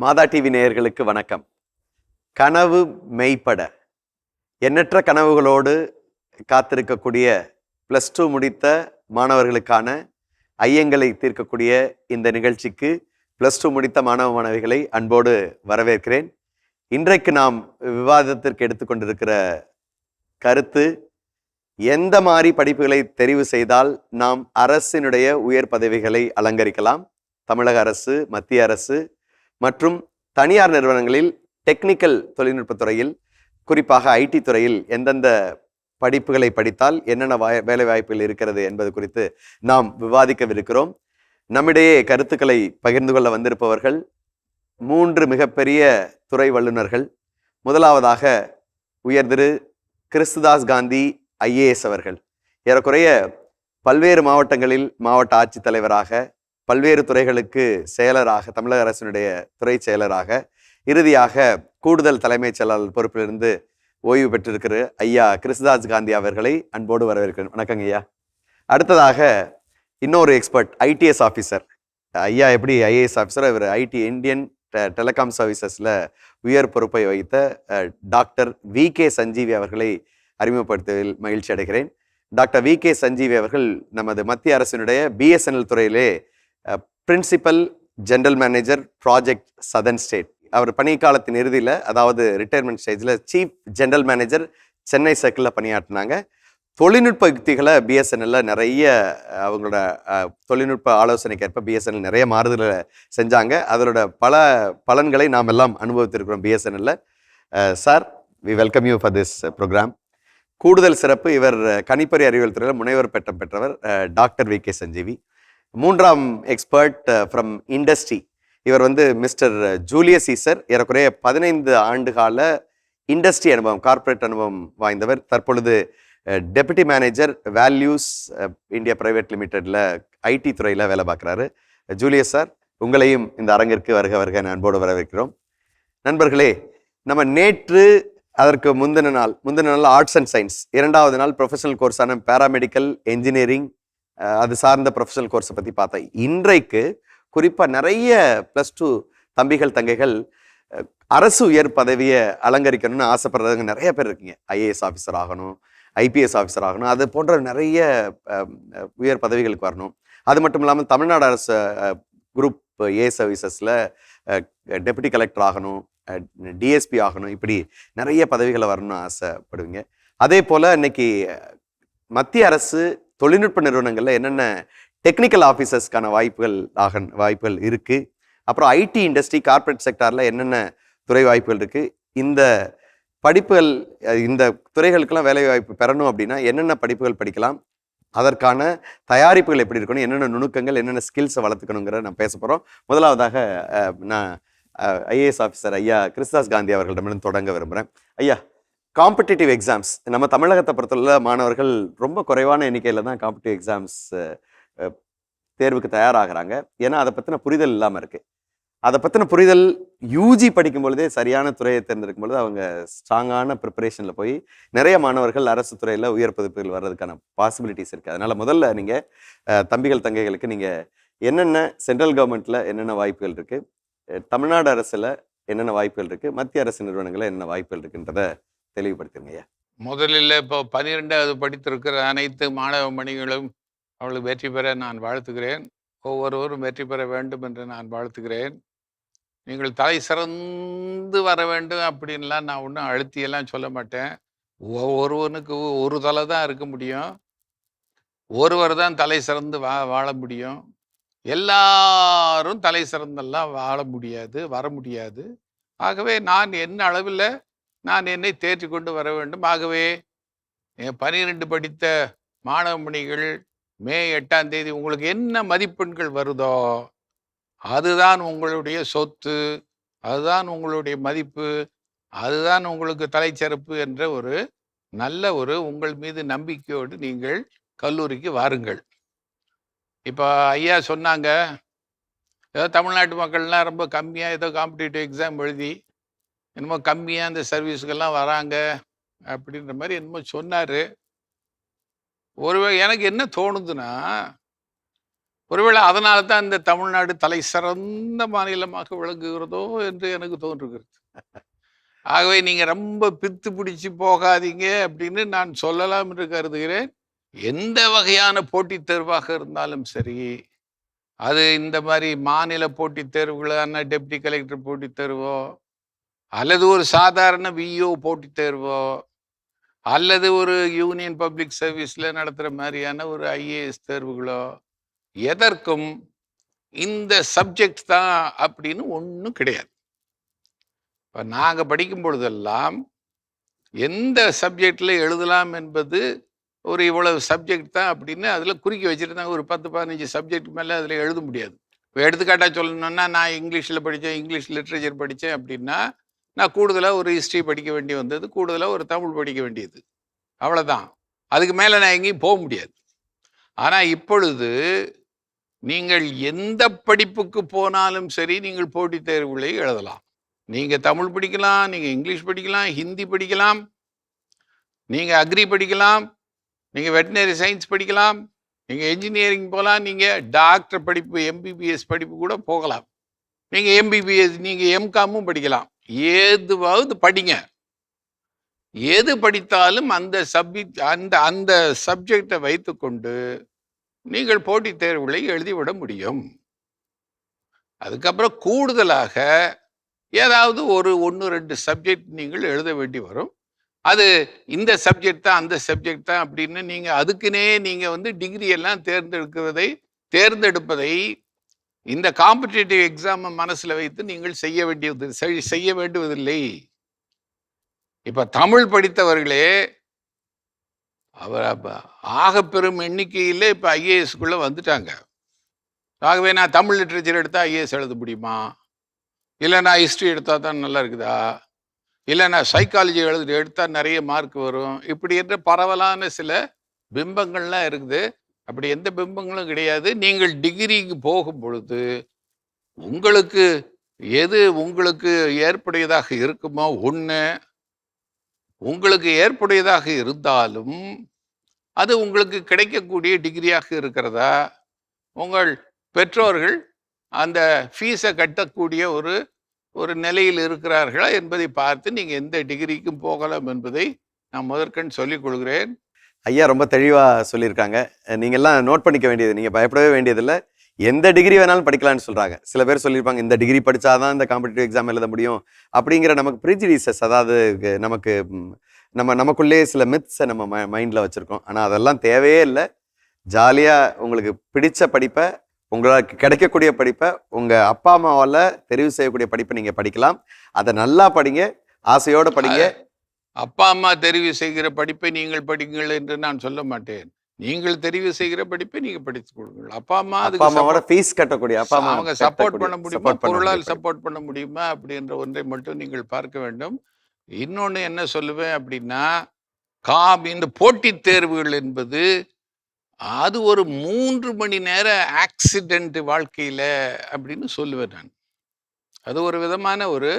மாதா TV நேயர்களுக்கு வணக்கம். கனவு மெய்ப்பட எண்ணற்ற கனவுகளோடு காத்திருக்கக்கூடிய +2 முடித்த மாணவர்களுக்கான ஐயங்களை தீர்க்கக்கூடிய இந்த நிகழ்ச்சிக்கு +2 முடித்த மாணவ மாணவிகளை அன்போடு வரவேற்கிறேன். இன்றைக்கு நாம் விவாதத்திற்கு எடுத்துக்கொண்டிருக்கிற கருத்து, எந்த மாதிரி படிப்புகளை தெரிவு செய்தால் நாம் அரசினுடைய உயர் பதவிகளை அலங்கரிக்கலாம். தமிழக அரசு, மத்திய அரசு மற்றும் தனியார் நிறுவனங்களில் டெக்னிக்கல் தொழில்நுட்பத் துறையில், குறிப்பாக ஐடி துறையில் எந்தெந்த படிப்புகளை படித்தால் என்னென்ன வேலை வாய்ப்புகள் இருக்கிறது என்பது குறித்து நாம் விவாதிக்கவிருக்கிறோம். நம்மிடையே கருத்துக்களை பகிர்ந்து கொள்ள வந்திருப்பவர்கள் 3 மிகப்பெரிய துறை வல்லுநர்கள். முதலாவதாக உயர் திரு கிறிஸ்துதாஸ் காந்தி IAS அவர்கள். ஏறக்குறைய பல்வேறு மாவட்டங்களில் மாவட்ட ஆட்சித்தலைவராக, பல்வேறு துறைகளுக்கு செயலராக, தமிழக அரசினுடைய துறை செயலராக, இறுதியாக கூடுதல் தலைமைச் செயலாளர் பொறுப்பிலிருந்து ஓய்வு பெற்றிருக்கிற ஐயா கிறிஸ்துதாஸ் காந்தி அவர்களை அன்போடு வரவேற்கிறேன். வணக்கங்க ஐயா. அடுத்ததாக இன்னொரு எக்ஸ்பர்ட், ITS ஆஃபீஸர். ஐயா எப்படி IAS ஆஃபீஸர், இவர் ஐடி இந்தியன் டெலிகாம் சர்வீசஸில் உயர் பொறுப்பை வகித்த டாக்டர் VK சஞ்சீவி அவர்களை அறிமுகப்படுத்துவதில் மகிழ்ச்சி அடைகிறேன். டாக்டர் VK சஞ்சீவி அவர்கள் நமது மத்திய அரசினுடைய BSNL துறையிலே principal general manager project southern state. அவர் பணிக்காலத்தின் இறுதியில், அதாவது ரிட்டையர்மெண்ட் ஸ்டேஜில் சீஃப் ஜெனரல் மேனேஜர் சென்னை சர்க்கிளில் பணியாற்றினாங்க. தொழில்நுட்ப யுக்திகளை BSNL நிறைய, அவங்களோட தொழில்நுட்ப ஆலோசனைக்கேற்ப BSNL நிறைய மாறுதலை செஞ்சாங்க. அதோட பல பலன்களை நாம் எல்லாம் அனுபவித்திருக்கிறோம் BSNL. Sir, we welcome you for this program. கூடுதல் சிறப்பு, இவர் கணிப்பொறி அறிவியல் துறையில் முனைவர் பட்டம் பெற்றவர் டாக்டர் VK சஞ்சீவி. மூன்றாம் எக்ஸ்பர்ட் ஃப்ரம் இண்டஸ்ட்ரி, இவர் மிஸ்டர் ஜூலியஸ் சீசர். ஏறக்குறைய 15 ஆண்டுகால இண்டஸ்ட்ரி அனுபவம், கார்ப்பரேட் அனுபவம் வாய்ந்தவர். தற்பொழுது deputy manager values India private லிமிடெட்ல ஐடி துறையில் வேலை பார்க்குறாரு. ஜூலியஸ் சார், உங்களையும் இந்த அரங்கிற்கு வருக வருக அன்போடு வரவேற்கிறோம். நண்பர்களே, நம்ம நேற்று, அதற்கு முந்தின நாள் ஆர்ட்ஸ் அண்ட் சயின்ஸ், 2வது நாள் ப்ரொஃபஷனல் கோர்ஸான பேராமெடிக்கல் இன்ஜினியரிங், அது சார்ந்த ப்ரொஃபஷனல் கோர்ஸை பற்றி பார்த்தேன். இன்றைக்கு குறிப்பாக நிறைய +2 தம்பிகள் தங்கைகள் அரசு உயர் பதவியை அலங்கரிக்கணும்னு ஆசைப்படுறவங்க நிறைய பேர் இருக்கீங்க. IAS ஆஃபீஸர் ஆகணும், IPS ஆஃபீஸர் ஆகணும், அது போன்ற நிறைய உயர் பதவிகளுக்கு வரணும். அது மட்டும் இல்லாமல் தமிழ்நாடு அரசு குரூப் A சர்வீசஸில் டெபுட்டி கலெக்டர் ஆகணும், DSP ஆகணும், இப்படி நிறைய பதவிகளை வரணும்னு ஆசைப்படுவீங்க. அதே போல் இன்னைக்கு மத்திய அரசு தொழில்நுட்ப நிறுவனங்களில் என்னென்ன டெக்னிக்கல் ஆஃபீஸர்ஸ்க்கான வாய்ப்புகள் இருக்குது, அப்புறம் ஐடி இண்டஸ்ட்ரி, கார்ப்பரேட் செக்டாரில் என்னென்ன துறை வாய்ப்புகள் இருக்குது, இந்த படிப்புகள், இந்த துறைகளுக்கெல்லாம் வேலை வாய்ப்பு பெறணும் அப்படின்னா என்னென்ன படிப்புகள் படிக்கலாம், அதற்கான தயாரிப்புகள் எப்படி இருக்கணும், என்னென்ன நுணுக்கங்கள், என்னென்ன ஸ்கில்ஸை வளர்த்துக்கணுங்கிற நான் பேச போகிறோம். முதலாவதாக நான் IAS ஆஃபீஸர் ஐயா கிறிஸ்துதாஸ் காந்தி அவர்களிடமிருந்து தொடங்க விரும்புகிறேன். ஐயா, காம்படிட்டிவ் எக்ஸாம்ஸ், நம்ம தமிழகத்தை பொறுத்தவரை மாணவர்கள் ரொம்ப குறைவான எண்ணிக்கையில் தான் காம்படிட்டிவ் எக்ஸாம்ஸ் தேர்வுக்கு தயாராகிறாங்க. ஏன்னா அதை பற்றின புரிதல் இல்லாமல் இருக்குது. அதை பற்றின புரிதல் UG படிக்கும் பொழுதே, சரியான துறையை தேர்ந்தெடுக்கும் பொழுது அவங்க ஸ்ட்ராங்கான ப்ரிப்பரேஷனில் போய் நிறைய மாணவர்கள் அரசு துறையில் உயர் பதவிகள் வர்றதுக்கான பாசிபிலிட்டிஸ் இருக்குது. அதனால் முதல்ல நீங்கள் தம்பிகள் தங்கைகளுக்கு நீங்கள் என்னென்ன சென்ட்ரல் கவர்மெண்ட்டில் என்னென்ன வாய்ப்புகள் இருக்குது, தமிழ்நாடு அரசில் என்னென்ன வாய்ப்புகள் இருக்குது, மத்திய அரசு நிறுவனங்களில் என்னென்ன வாய்ப்புகள் இருக்குன்றதை தெளிவுபடுத்துங்க ஐயா. முதலில் இப்போ 12வது படித்திருக்கிற அனைத்து மாணவ மணிகளும் அவளுக்கு வெற்றி பெற நான் வாழ்த்துகிறேன். ஒவ்வொருவரும் வெற்றி பெற வேண்டும் என்று நான் வாழ்த்துகிறேன். நீங்கள் தலை சிறந்து வர வேண்டும் அப்படின்லாம் நான் ஒன்றும் அழுத்தியெல்லாம் சொல்ல மாட்டேன். ஒவ்வொருவனுக்கு ஒரு தலை தான் இருக்க முடியும், ஒருவர் தான் தலை சிறந்து வாழ முடியும். எல்லாரும் தலை சிறந்தெல்லாம் வாழ முடியாது, வர முடியாது. ஆகவே நான் என்ன அளவில் நான் என்னை தேற்றி கொண்டு வர வேண்டும். ஆகவே 12 படித்த மாணவ மணிகள் மே 8ஆம் தேதி உங்களுக்கு என்ன மதிப்பெண்கள் வருதோ அதுதான் உங்களுடைய சொத்து, அதுதான் உங்களுடைய மதிப்பு, அதுதான் உங்களுக்கு தலைச்சிறப்பு என்ற ஒரு நல்ல உங்கள் மீது நம்பிக்கையோடு நீங்கள் கல்லூரிக்கு வாருங்கள். இப்போ ஐயா சொன்னாங்க, ஏதோ தமிழ்நாட்டு மக்கள்லாம் ரொம்ப கம்மியாக ஏதோ காம்படிட்டிவ் எக்ஸாம் எழுதி என்னமோ கம்மியாக அந்த சர்வீஸுக்கெல்லாம் வராங்க அப்படின்ற மாதிரி என்னமோ சொன்னார். ஒருவேளை எனக்கு என்ன தோணுதுன்னா, ஒருவேளை அதனால தான் இந்த தமிழ்நாடு தலை சிறந்த மாநிலமாக விளங்குகிறதோ என்று எனக்கு தோன்றுகிறது. ஆகவே நீங்க ரொம்ப பித்து பிடிச்சு போகாதீங்க அப்படின்னு நான் சொல்லலாம் என்று கருதுகிறேன். எந்த வகையான போட்டித் தேர்வாக இருந்தாலும் சரி, அது இந்த மாதிரி மாநில போட்டித் தேர்வுகளான டெப்டி கலெக்டர் போட்டித் தேர்வோ, அல்லது ஒரு சாதாரண விஓ போட்டித் தேர்வோ, அல்லது ஒரு யூனியன் பப்ளிக் சர்வீஸ்ல நடத்துற மாதிரியான ஒரு ஐஏஎஸ் தேர்வுகளோ, எதற்கும் இந்த சப்ஜெக்ட் தான் அப்படின்னு ஒன்றும் கிடையாது. இப்போ நாங்கள் படிக்கும் பொழுதெல்லாம் எந்த சப்ஜெக்டில் எழுதலாம் என்பது ஒரு இவ்வளவு சப்ஜெக்ட் தான் அப்படின்னு அதில் குறிக்க வச்சுருந்தாங்க. ஒரு 10-15 சப்ஜெக்ட் மேலே அதில் எழுத முடியாது. இப்போ எடுத்துக்காட்டாக சொல்லணும்னா, நான் இங்கிலீஷில் படித்தேன், இங்கிலீஷ் லிட்ரேச்சர் படித்தேன் அப்படின்னா, நான் கூடுதலாக ஒரு ஹிஸ்ட்ரி படிக்க வேண்டி வந்தது, கூடுதலாக ஒரு தமிழ் படிக்க வேண்டியது, அவ்வளோதான். அதுக்கு மேலே நான் எங்கேயும் போக முடியாது. ஆனால் இப்பொழுது நீங்கள் எந்த படிப்புக்கு போனாலும் சரி, நீங்கள் போட்டித் தேர்வுகளை எழுதலாம். நீங்க தமிழ் படிக்கலாம், நீங்க இங்கிலீஷ் படிக்கலாம், ஹிந்தி படிக்கலாம், நீங்க அக்ரி படிக்கலாம், நீங்க வெட்டினரி சயின்ஸ் படிக்கலாம், நீங்க என்ஜினியரிங் போகலாம், நீங்க டாக்டர் படிப்பு எம்பிபிஎஸ் படிப்பு கூட போகலாம். நீங்க எம்பிபிஎஸ் நீங்க எம்காமும் படிக்கலாம். ஏதுவாவது படிங்க. எது படித்தாலும் அந்த அந்த சப்ஜெக்டை வைத்துக்கொண்டு நீங்கள் போட்டித் தேர்வுகளை எழுதிவிட முடியும். அதுக்கப்புறம் கூடுதலாக ஏதாவது ஒரு 1-2 சப்ஜெக்ட் நீங்கள் எழுத வேண்டி வரும். அது இந்த சப்ஜெக்ட் தான் அந்த சப்ஜெக்ட் தான் அப்படின்னு நீங்க அதுக்குன்னே நீங்க வந்து டிகிரி எல்லாம் தேர்ந்தெடுப்பதை இந்த காம்படிட்டிவ் எக்ஸாம் மனசுல வைத்து நீங்கள் செய்ய வேண்டுவதில்லை. இப்ப தமிழ் படித்தவர்களே அவர் ஆக பெரும் எண்ணிக்கையிலே இப்ப ஐஏஎஸ்குள்ள வந்துட்டாங்க. ஆகவே நான் தமிழ் லிட்ரேச்சர் எடுத்தா ஐஏஎஸ் எழுத முடியுமா? இல்லை நான் ஹிஸ்ட்ரி எடுத்தால் தான் நல்லா இருக்குதா? இல்லை நான் சைக்காலஜி எடுத்தால் நிறைய மார்க் வரும், இப்படி என்ற பரவலான சில பிம்பங்கள்லாம் இருக்குது. அப்படி எந்த பிம்பங்களும் கிடையாது. நீங்கள் டிகிரிக்கு போகும் பொழுது உங்களுக்கு எது உங்களுக்கு ஏற்புடையதாக இருக்குமோ ஒன்று, உங்களுக்கு ஏற்புடையதாக இருந்தாலும் அது உங்களுக்கு கிடைக்கக்கூடிய டிகிரியாக இருக்கிறதா, உங்கள் பெற்றோர்கள் அந்த ஃபீஸை கட்டக்கூடிய ஒரு நிலையில் இருக்கிறார்களா என்பதை பார்த்து நீங்க எந்த டிகிரிக்கும் போகலாம் என்பதை நான் முதற்கண் சொல்லிக் கொள்கிறேன். ஐயா ரொம்ப தெளிவாக சொல்லியிருக்காங்க. நீங்கள்லாம் நோட் பண்ணிக்க வேண்டியது, நீங்கள் பயப்படவே வேண்டியதில்லை. எந்த டிகிரி வேணாலும் படிக்கலாம்னு சொல்கிறாங்க. சில பேர் சொல்லியிருப்பாங்க, இந்த டிகிரி படித்தாதான் இந்த காம்படிட்டிவ் எக்ஸாம் எழுத முடியும் அப்படிங்கிற நமக்கு ப்ரிஜுடிசஸ், அதாவது நமக்கு நமக்குள்ளேயே சில மித்ஸை நம்ம மைண்டில் வச்சுருக்கோம். ஆனால் அதெல்லாம் தேவையே இல்லை. ஜாலியாக உங்களுக்கு பிடிச்ச படிப்பை, உங்களுக்கு கிடைக்கக்கூடிய படிப்பை, உங்கள் அப்பா அம்மாவால் தெரிவு செய்யக்கூடிய படிப்பை நீங்கள் படிக்கலாம். அதை நல்லா படிங்க, ஆசையோடு படிங்க. அப்பா அம்மா தெரிவு செய்கிற படிப்பை நீங்கள் படிங்கள் என்று நான் சொல்ல மாட்டேன். நீங்கள் தெரிவு செய்கிற படிப்பை நீங்க படித்துக் கொடுங்கள். அப்பா அம்மாவோட ஃபீஸ் கட்டக்கூடிய அப்பா அம்மா அவங்க சப்போர்ட் பண்ண முடியுமா, பொருளால் சப்போர்ட் பண்ண முடியுமா அப்படின்ற ஒன்றை மட்டும் நீங்கள் பார்க்க வேண்டும். இன்னொன்னு என்ன சொல்லுவேன் அப்படின்னா, இந்த போட்டித் தேர்வுகள் என்பது அது ஒரு 3 மணி நேர ஆக்சிடென்ட் வாழ்க்கையில அப்படின்னு சொல்லுவேன் நான். அது ஒரு விதமான ஒரு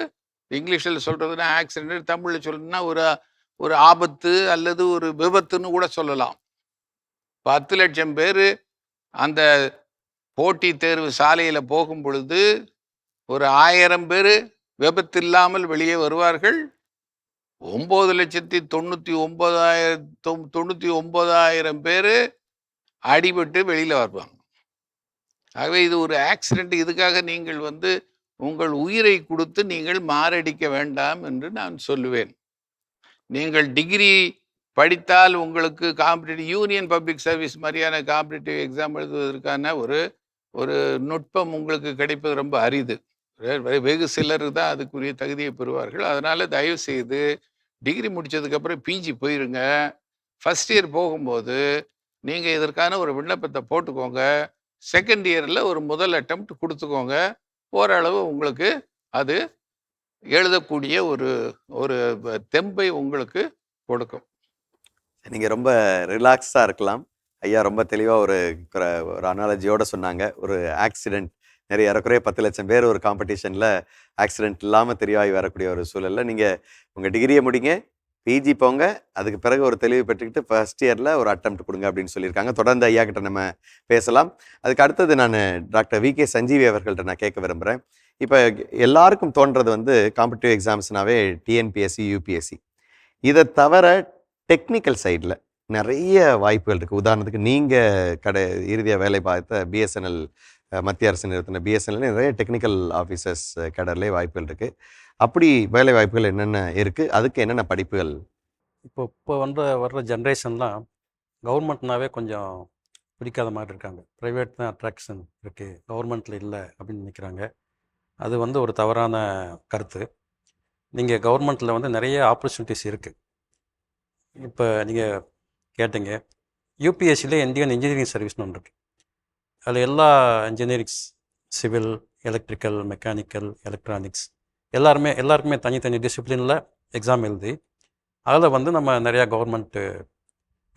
இங்கிலீஷில் சொல்றதுன்னா ஆக்சிடென்ட், தமிழ்ல சொல்லணும்னா ஒரு ஆபத்து அல்லது ஒரு விபத்துன்னு கூட சொல்லலாம். 10 லட்சம் பேர் அந்த போட்டி தேர்வு சாலையில போகும் பொழுது ஒரு 1000 பேர் விபத்து இல்லாமல் வெளியே வருவார்கள். 9,99,000 பேர் அடிபட்டு வெளியில வருவாங்க. ஆகவே இது ஒரு ஆக்சிடென்ட். இதுக்காக நீங்கள் வந்து உங்கள் உயிரை கொடுத்து நீங்கள் மாரடிக்க வேண்டாம் என்று நான் சொல்லுவேன். நீங்கள் டிகிரி படித்தால் உங்களுக்கு காம்படிட்டிவ் யூனியன் பப்ளிக் சர்வீஸ் மாதிரியான காம்படிட்டிவ் எக்ஸாம் எழுதுவதற்கான ஒரு நுட்பம் உங்களுக்கு கிடைப்பது ரொம்ப அரிது. வெகு சிலர் தான் அதுக்குரிய தகுதியை பெறுவார்கள். அதனால தயவு செய்து டிகிரி முடிச்சதுக்கப்புறம் பிஜி போயிருங்க. ஃபர்ஸ்ட் இயர் போகும்போது நீங்கள் இதற்கான ஒரு விண்ணப்பத்தை போட்டுக்கோங்க. செகண்ட் இயரில் ஒரு முதல் அட்டெம்ப்ட் கொடுத்துக்கோங்க. ஓரளவு உங்களுக்கு அது எழுதக்கூடிய ஒரு தெம்பை உங்களுக்கு கொடுக்கும். நீங்கள் ரொம்ப ரிலாக்ஸாக இருக்கலாம். ஐயா ரொம்ப தெளிவாக ஒரு அனாலஜியோட சொன்னாங்க. ஒரு ஆக்சிடென்ட், நிறைய ஏறக்குறைய 10 லட்சம் பேர் ஒரு காம்படிஷனில் ஆக்சிடென்ட் இல்லாமல் தெரிவாகி வரக்கூடிய ஒரு சூழலில் நீங்கள் உங்கள் டிகிரியை முடிங்க. பிஜி போங்க, அதுக்கு பிறகு ஒரு தெளிவு பெற்றுக்கிட்டு ஃபர்ஸ்ட் இயரில் ஒரு அட்டெம்ப்ட் கொடுங்க அப்படின்னு சொல்லியிருக்காங்க. தொடர்ந்து ஐயா கிட்ட நம்ம பேசலாம். அதுக்கு அடுத்தது நான் டாக்டர் வி.கே. சஞ்சீவி அவர்கள்ட்ட நான் கேட்க விரும்புகிறேன். இப்போ எல்லாருக்கும் தோன்றது வந்து காம்படிட்டிவ் எக்ஸாம்ஸ்னாவே டிஎன்பிஎஸ்சி, யூபிஎஸ்சி. இதை தவிர டெக்னிக்கல் சைடில் நிறைய வாய்ப்புகள் இருக்குது. உதாரணத்துக்கு நீங்கள் இறுதியாக வேலை பார்த்த பிஎஸ்என்எல், மத்திய அரசு நிறுத்தின பிஎஸ்என்எல் நிறைய டெக்னிக்கல் ஆஃபீஸர்ஸ் கேடர்லேயே வாய்ப்புகள் இருக்குது. அப்படி வேலை வாய்ப்புகள் என்னென்ன இருக்குது, அதுக்கு என்னென்ன படிப்புகள்? இப்போ வர்ற ஜென்ரேஷன்லாம் கவர்மெண்ட்னாவே கொஞ்சம் பிடிக்காத மாதிரி இருக்காங்க. ப்ரைவேட் தான் அட்ராக்ஷன் இருக்குது, கவர்மெண்ட்டில் இல்லை அப்படின்னு நினைக்கிறாங்க. அது வந்து ஒரு தவறான கருத்து. நீங்கள் கவர்மெண்ட்டில் வந்து நிறைய ஆப்பர்ச்சுனிட்டிஸ் இருக்குது. இப்போ நீங்கள் கேட்டீங்க, யூபிஎஸ்சியில் இந்தியன் இன்ஜினியரிங் சர்வீஸ்னு ஒன்று இருக்குது. அதில் எல்லா engineerings, civil, electrical, mechanical, electronics எல்லாருக்குமே தனித்தனி டிசிப்ளினில் எக்ஸாம் எழுதி அதில் வந்து நம்ம நிறையா கவர்மெண்ட்டு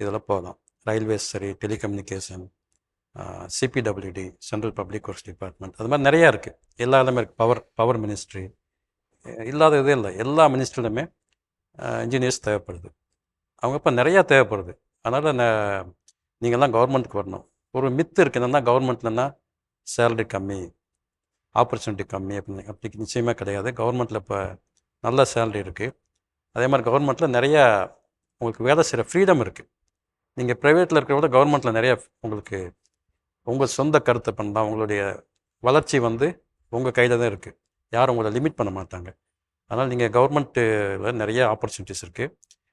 இதில் போகலாம். ரயில்வேஸ் சரி, telecommunication, CPWD, central public works department, அது மாதிரி நிறையா இருக்குது. எல்லா இதுமே இருக்குது. பவர் மினிஸ்ட்ரி இல்லாத இதே இல்லை. எல்லா மினிஸ்ட்ரிலுமே இன்ஜினியர்ஸ் தேவைப்படுது. அவங்க இப்போ நிறையா தேவைப்படுது. அதனால் நீங்கள்லாம் கவர்மெண்ட்டுக்கு வரணும். ஒரு மித்து இருக்குது என்னென்னா, கவர்மெண்ட்லன்னா சேலரி கம்மி, ஆப்பர்ச்சுனிட்டி கம்மி அப்படின்னு. அப்படி நிச்சயமாக கிடையாது. கவர்மெண்ட்டில் இப்போ நல்ல சேலரி இருக்குது. அதே மாதிரி கவர்மெண்ட்டில் நிறையா உங்களுக்கு வேலை செய்கிற ஃப்ரீடம் இருக்குது. நீங்கள் ப்ரைவேட்டில் இருக்கிற விட கவர்மெண்ட்டில் நிறையா உங்களுக்கு உங்கள் சொந்த கருத்தை பண்ணலாம். உங்களுடைய வளர்ச்சி வந்து உங்கள் கையில் தான் இருக்குது. யாரும் உங்களை லிமிட் பண்ண மாட்டாங்க. அதனால் நீங்கள் கவர்மெண்ட்டில் நிறைய ஆப்பர்ச்சுனிட்டிஸ் இருக்குது.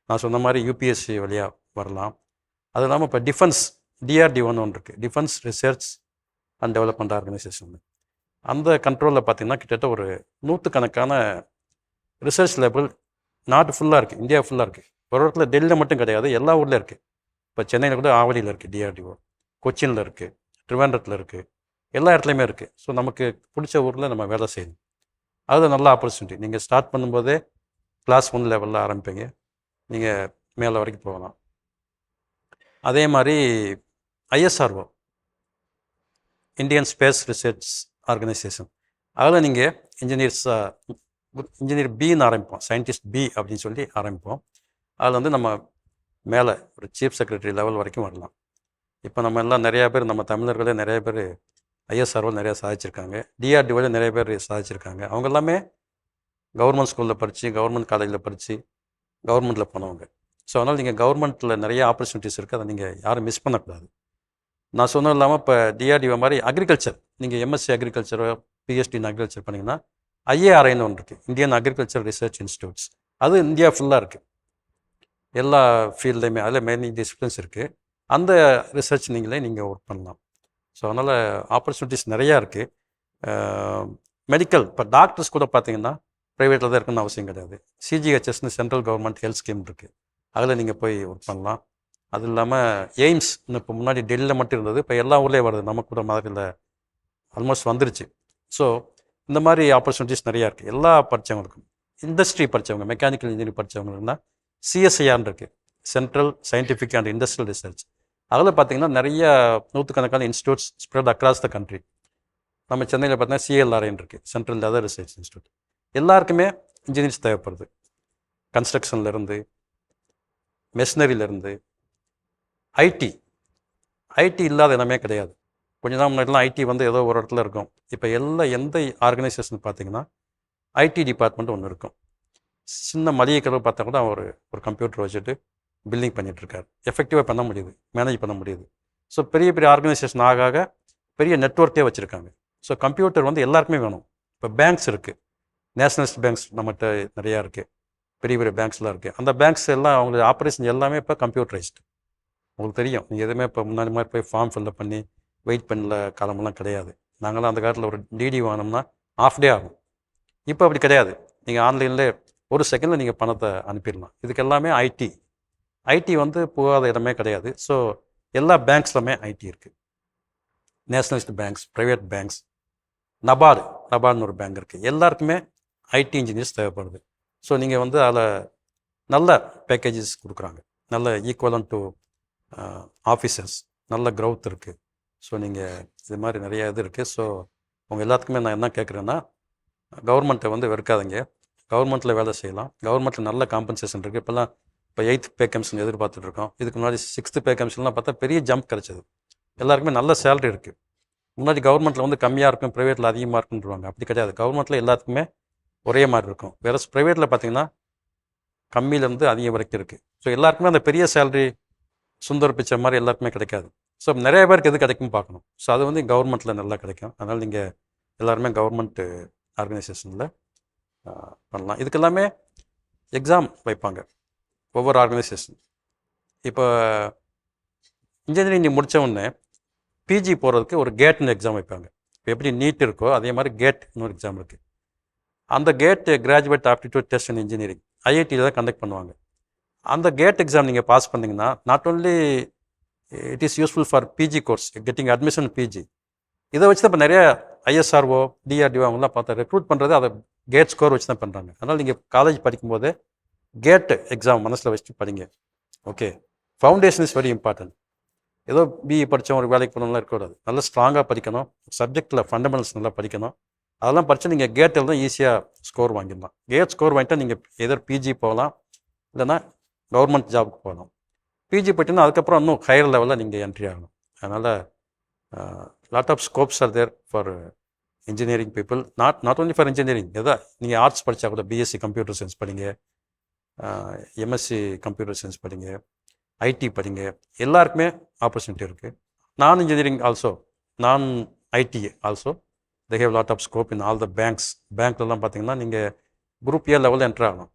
நான் சொன்ன மாதிரி யூபிஎஸ்சி வழியாக வரலாம். அது இல்லாமல் இப்போ டிஃபென்ஸ், டிஆர்டிஓன்னு ஒன்று இருக்குது, defence research and development organisation. அந்த கண்ட்ரோலில் பார்த்திங்கன்னா கிட்டத்தட்ட ஒரு 100கணக்கான ரிசர்ச் லேபிள் நாட்டு ஃபுல்லாக இருக்குது, இந்தியா ஃபுல்லாக இருக்குது. ஒரு இடத்துல டெல்லியில் மட்டும் கிடையாது, எல்லா ஊர்லேயும் இருக்குது. இப்போ சென்னையில் கூட ஆவடியில் இருக்குது டிஆர்டிஓ, கொச்சினில் இருக்குது, ட்ரிவாண்ட்ரத்தில் இருக்குது, எல்லா இடத்துலையுமே இருக்குது. ஸோ நமக்கு பிடிச்ச ஊரில் நம்ம வேலை செய்யணும். அது நல்ல ஆப்பர்ச்சுனிட்டி. நீங்கள் ஸ்டார்ட் பண்ணும்போதே கிளாஸ் 1 லெவலில் ஆரம்பிப்பீங்க, நீங்கள் மேலே வரைக்கும் போகலாம். அதே மாதிரி ISRO, Indian space research organisation, அதில் நீங்கள் இன்ஜினியர் பின்னு ஆரம்பிப்போம், சயின்டிஸ்ட் பி அப்படின்னு சொல்லி ஆரம்பிப்போம். அதில் வந்து நம்ம மேலே ஒரு சீஃப் செக்ரட்டரி லெவல் வரைக்கும் வரலாம். இப்போ நம்ம எல்லாம் நிறையா பேர், நம்ம தமிழர்களே நிறைய பேர் ஐஎஸ்ஆர்ஓ நிறையா சாதிச்சிருக்காங்க, டிஆர்டிஓவில் நிறைய பேர் சாதிச்சிருக்காங்க. அவங்க எல்லாமே கவர்மெண்ட் ஸ்கூலில் படித்து, கவர்மெண்ட் காலேஜில் படித்து, கவர்மெண்ட்டில் போனவங்க. ஸோ அதனால் நீங்கள் கவர்மெண்ட்டில் நிறைய ஆப்பர்ச்சுனிட்டிஸ் இருக்குது, அதை நீங்கள் யாரும் மிஸ் பண்ணக்கூடாது. நான் சொன்னது இல்லாமல் இப்போ டிஆர்டிஓ மாதிரி அக்ரிகல்ச்சர், நீங்கள் எம்எஸ்சி அக்ரிகல்ச்சரோ பிஹெச்டி இன் அக்ரிகல்ச்சர் பண்ணிங்கன்னா ஐஏஆர்ஐன்னு ஒன்று இருக்குது, இந்தியன் அக்ரிகல்ச்சர் ரிசர்ச் இன்ஸ்டியூட்ஸ். அது இந்தியா ஃபுல்லாக இருக்குது, எல்லா ஃபீல்ட்லேயுமே. அதில் மெனி டிசிப்ளின்ஸ் இருக்குது. அந்த ரிசர்ச் நீங்கள் ஒர்க் பண்ணலாம். ஸோ அதனால் ஆப்பர்ச்சுனிட்டிஸ் நிறையா இருக்குது. மெடிக்கல், இப்போ டாக்டர்ஸ் கூட பார்த்தீங்கன்னா ப்ரைவேட்டில் தான் இருக்குன்னு அவசியம் கிடையாது. சிஜிஹெச்எஸ்னு சென்ட்ரல் கவர்மெண்ட் ஹெல்த் ஸ்கீம் இருக்குது, அதில் நீங்கள் போய் ஒர்க் பண்ணலாம். அது இல்லாமல் எய்ம்ஸ், இப்போ முன்னாடி டெல்லியில் மட்டும் இருந்தது, இப்போ எல்லா ஊர்லேயும் வருது, நமக்கு கூட மாதிரியில் ஆல்மோஸ்ட் வந்துருச்சு. ஸோ இந்த மாதிரி ஆப்பர்ச்சுனிட்டிஸ் நிறையா இருக்குது எல்லா படித்தவங்களுக்கும். இண்டஸ்ட்ரி படித்தவங்க, மெக்கானிக்கல் இன்ஜினியரிங் படித்தவங்கன்னா சிஎஸ்ஐஆர்னு இருக்குது, central scientific and industrial research. அதில் பார்த்திங்கன்னா நிறைய 100கணக்கான institutes spread across the country. நம்ம சென்னையில் பார்த்தீங்கன்னா சிஎல்ஆர்ஐன்னு இருக்குது, சென்ட்ரல் லெதர் ரிசர்ச் இன்ஸ்டியூட். எல்லாருக்குமே இன்ஜினியர்ஸ் தேவைப்படுது. கன்ஸ்ட்ரக்ஷன்லேருந்து, மெஷினரியிலேருந்து, ஐடி இல்லாத இடமே கிடையாது. கொஞ்ச நாள் முன்னாடிலாம் ஐடி வந்து ஏதோ ஒரு இடத்துல இருக்கும். இப்போ எந்த ஆர்கனைசேஷன் பார்த்தீங்கன்னா ஐடி டிபார்ட்மெண்ட் ஒன்று இருக்கும். சின்ன மளிகை கதவு பார்த்தா கூட ஒரு கம்ப்யூட்டர் வச்சுட்டு பில்டிங் பண்ணிகிட்ருக்காரு. எஃபெக்டிவாக பண்ண முடியுது, மேனேஜ் பண்ண முடியுது. ஸோ பெரிய ஆர்கனைசேஷன் ஆக பெரிய நெட்ஒர்க்கே வச்சுருக்காங்க. ஸோ கம்ப்யூட்டர் வந்து எல்லாருக்குமே வேணும். இப்போ பேங்க்ஸ் இருக்குது, நேஷனலிஸ்ட் பேங்க்ஸ் நம்மகிட்ட நிறையா இருக்குது, பெரிய பேங்க்ஸ்லாம் இருக்குது. அந்த பேங்க்ஸ் எல்லாம் அவங்களுடைய ஆப்ரேஷன் எல்லாமே இப்போ கம்ப்யூட்டரைஸ்டு. உங்களுக்கு தெரியும், நீங்கள் எதுவுமே இப்போ முன்னாடி மாதிரி போய் ஃபார்ம் ஃபில்லப் பண்ணி வெயிட் பண்ணல காலமெல்லாம் கிடையாது. நாங்களாம் அந்த காலத்தில் ஒரு டிடி வாங்கினோம்னா ஆஃப் டே ஆகும். இப்போ அப்படி கிடையாது. நீங்கள் ஆன்லைனில் ஒரு செகண்டில் நீங்கள் பணத்தை அனுப்பிடலாம். இதுக்கு எல்லாமே ஐடி வந்து போகாத இடமே கிடையாது. ஸோ எல்லா பேங்க்ஸ்லுமே ஐடி இருக்குது. நேஷனலிஸ்ட் பேங்க்ஸ், ப்ரைவேட் பேங்க்ஸ், நபார்டுன்னு ஒரு பேங்க் இருக்குது. எல்லாருக்குமே ஐடி இன்ஜினியர்ஸ் தேவைப்படுது. ஸோ நீங்கள் வந்து அதில் நல்ல பேக்கேஜஸ் கொடுக்குறாங்க, நல்ல ஈக்குவலன் டு ஆஃபீஸர்ஸ், நல்ல க்ரௌத் இருக்குது. ஸோ நீங்கள் இது மாதிரி நிறைய இது இருக்குது. ஸோ உங்கள் எல்லாத்துக்குமே நான் என்ன கேட்குறேன்னா, கவர்மெண்ட்டை வந்து வெறுக்காதீங்க. கவர்மெண்ட்டில் வேலை செய்யலாம். கவர்மெண்ட்டில் நல்ல காம்பன்சேஷன் இருக்குது. இப்போல்லாம் இப்போ 8th பே கமிஷன் எதிர்பார்த்துட்ருக்கோம். இதுக்கு முன்னாடி 6th பே கமிஷன்லாம் பார்த்தா பெரிய ஜம்ப் கிடச்சிது. எல்லாருக்குமே நல்ல சேலரி இருக்குது. முன்னாடி கவர்மெண்ட்டில் வந்து கம்மியாக இருக்கும், ப்ரைவேட்டில் அதிகமாக இருக்குன்றாங்க. அப்படி கிடையாது. கவர்மெண்ட்டில் எல்லாத்துக்குமே ஒரே மாதிரி இருக்கும். வேறு ப்ரைவேட்டில் பார்த்தீங்கன்னா கம்மியிலேருந்து அதிகம் வரைக்கும் இருக்குது. ஸோ எல்லாருக்குமே அந்த பெரிய சேலரி சுந்தர் பிச்சை மாதிரி எல்லாருக்குமே கிடைக்காது. ஸோ நிறைய பேருக்கு எது கிடைக்கும் பார்க்கணும். ஸோ அது வந்து கவர்மெண்ட்டில் நல்லா கிடைக்கும். அதனால் நீங்கள் எல்லாருமே கவர்மெண்ட் ஆர்கனைசேஷனில் பண்ணலாம். இதுக்கு எல்லாமே எக்ஸாம் வைப்பாங்க ஒவ்வொரு ஆர்கனைசேஷன். இப்போ இன்ஜினியரிங் முடித்த உடனே பிஜி போகிறதுக்கு ஒரு கேட்னு எக்ஸாம் வைப்பாங்க. இப்போ எப்படி நீட் இருக்கோ அதே மாதிரி கேட்னு ஒரு எக்ஸாம் இருக்குது. அந்த GATE graduate aptitude test in engineering ஐஐடியில் தான் கண்டக்ட் பண்ணுவாங்க. அந்த கேட் எக்ஸாம் நீங்கள் பாஸ் பண்ணிங்கன்னா not only it is useful for PG course getting admission PG. இதை வச்சு தான் இப்போ நிறைய ஐஎஸ்ஆர்ஓ டிஆர்டிஓ அவங்களாம் பார்த்தா ரெக்ரூட் பண்ணுறது அதை கேட் ஸ்கோர் வச்சு தான் பண்ணுறாங்க. அதனால் நீங்கள் காலேஜ் படிக்கும்போது கேட் எக்ஸாம் மனசில் வச்சுட்டு படிங்க. Okay, foundation is very important. ஏதோ பிஇ படித்தோம் ஒரு வேலைக்கு போகணும்லாம் இருக்கக்கூடாது. நல்லா ஸ்ட்ராங்காக படிக்கணும். சப்ஜெக்டில் ஃபண்டமெண்டல்ஸ் நல்லா படிக்கணும். அதெல்லாம் படித்து நீங்கள் கேட்டில் தான் ஈஸியாக ஸ்கோர் வாங்கிடலாம். கேட் ஸ்கோர் வாங்கிட்டால் நீங்கள் எதர் பிஜி போகலாம், இல்லைன்னா கவர்மெண்ட் ஜாபுக்கு போகலாம். பிஜி போய்ட்டுன்னா அதுக்கப்புறம் இன்னும் ஹையர் லெவலில் நீங்கள் என்ட்ரி ஆகணும். அதனால் lot of scopes are there for engineering people. Not only for engineering. எதாவது நீங்கள் ஆர்ட்ஸ் படித்தா கூட பிஎஸ்சி கம்ப்யூட்டர் சயின்ஸ் படிங்க, எம்எஸ்சி கம்ப்யூட்டர் சயின்ஸ் படிங்க, ஐடி படிங்க. எல்லாருக்குமே ஆப்பர்ச்சுனிட்டி இருக்குது. நான் இன்ஜினியரிங் ஆல்சோ, நான் IT also they have lot of scope in all the banks. பேங்க்லலாம் பார்த்தீங்கன்னா நீங்கள் குரூப் ஏ லெவலில் என்ட்ரு ஆகணும்.